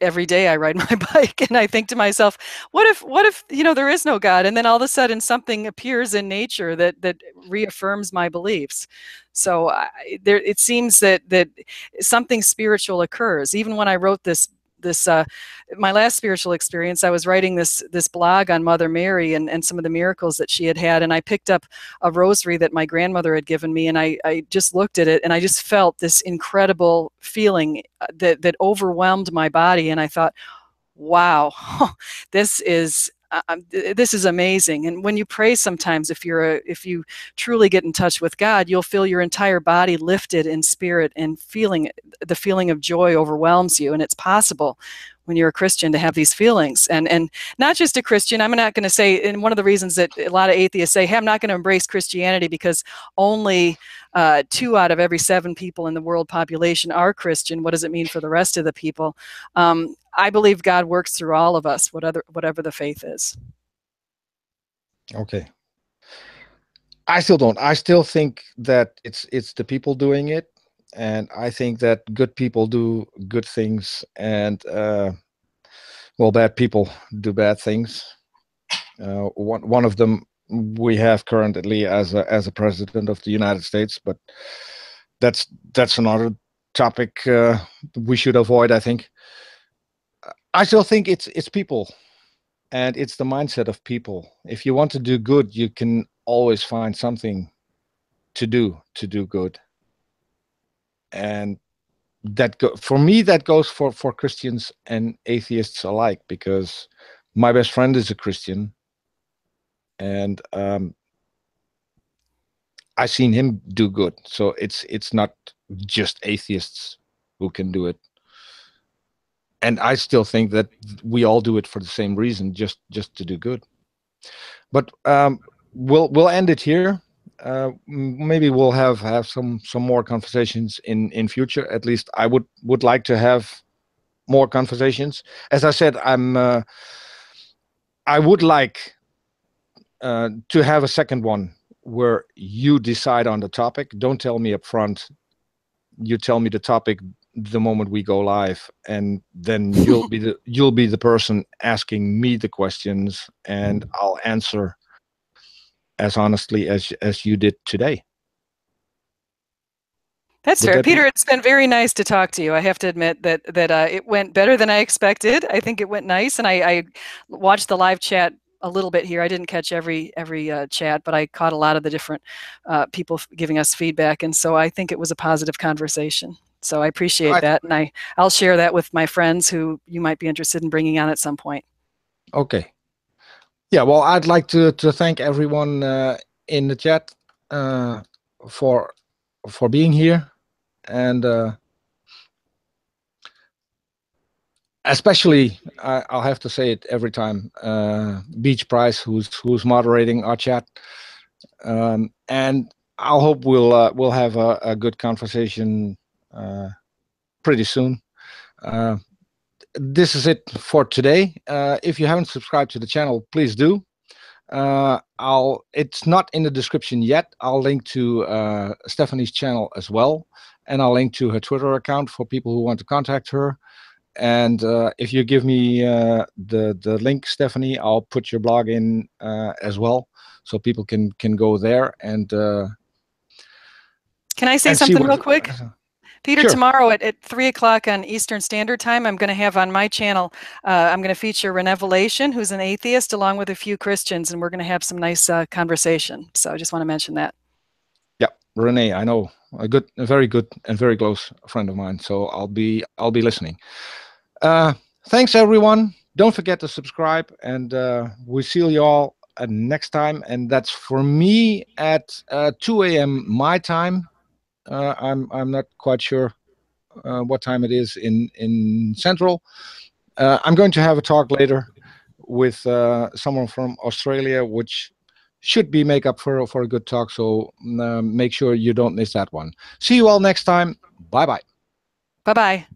B: every day I ride my bike and I think to myself, what if, there is no God? And then all of a sudden something appears in nature that reaffirms my beliefs. So it seems that something spiritual occurs. Even when I wrote this my last spiritual experience, I was writing this blog on Mother Mary and some of the miracles that she had, and I picked up a rosary that my grandmother had given me, and I just looked at it and I just felt this incredible feeling that overwhelmed my body, and I thought, wow, this is amazing. And when you pray, sometimes if you truly get in touch with God, you'll feel your entire body lifted in spirit, and the feeling of joy overwhelms you. And it's possible when you're a Christian to have these feelings, and not just a Christian. I'm not going to say, and one of the reasons that a lot of atheists say, hey, I'm not going to embrace Christianity because only 2 out of every 7 people in the world population are Christian. What does it mean for the rest of the people? I believe God works through all of us, whatever the faith is.
A: Okay. I still don't. I still think that it's the people doing it, and I think that good people do good things, and bad people do bad things. One of them we have currently as a president of the United States, but that's another topic we should avoid, I think. I still think it's people, and it's the mindset of people. If you want to do good, you can always find something to do good, and for me that goes for Christians and atheists alike, because my best friend is a Christian, and I've seen him do good. So it's not just atheists who can do it. And I still think that we all do it for the same reason, just to do good. But we'll end it here. Maybe we'll have some more conversations in future. At least I would like to have more conversations. As I said, I would like to have a second one where you decide on the topic. Don't tell me up front. You tell me the topic, the moment we go live, and then you'll be the person asking me the questions, and I'll answer as honestly as you did today.
B: That's fair. Peter, it's been very nice to talk to you. I have to admit that it went better than I expected. I think it went nice, and I watched the live chat a little bit here. I didn't catch every chat, but I caught a lot of the different people giving us feedback, and so I think it was a positive conversation. So I appreciate that, and I'll share that with my friends who you might be interested in bringing on at some point.
A: Okay. Yeah, well, I'd like to thank everyone in the chat for being here, and especially I'll have to say it every time, Beach Price, who's moderating our chat, and I hope we'll have a good conversation pretty soon. This is it for today. If you haven't subscribed to the channel, please do. It's not in the description yet. I'll link to Stephanie's channel as well, and I'll link to her Twitter account for people who want to contact her. And if you give me the link, Stephanie, I'll put your blog in as well, so people can go there and.
B: Can I say something real quick? Peter,
A: sure.
B: Tomorrow at 3 o'clock on Eastern Standard Time, I'm going to have on my channel, I'm going to feature Renevelation, who's an atheist, along with a few Christians, and we're going to have some nice conversation. So I just want to mention that.
A: Yeah, Renee, I know, a very good and very close friend of mine. So I'll be listening. Thanks, everyone. Don't forget to subscribe, and we see you all next time. And that's for me at 2 a.m. my time. I'm not quite sure what time it is in Central. I'm going to have a talk later with someone from Australia, which should be make up for a good talk. So make sure you don't miss that one. See you all next time. Bye-bye.
B: Bye-bye.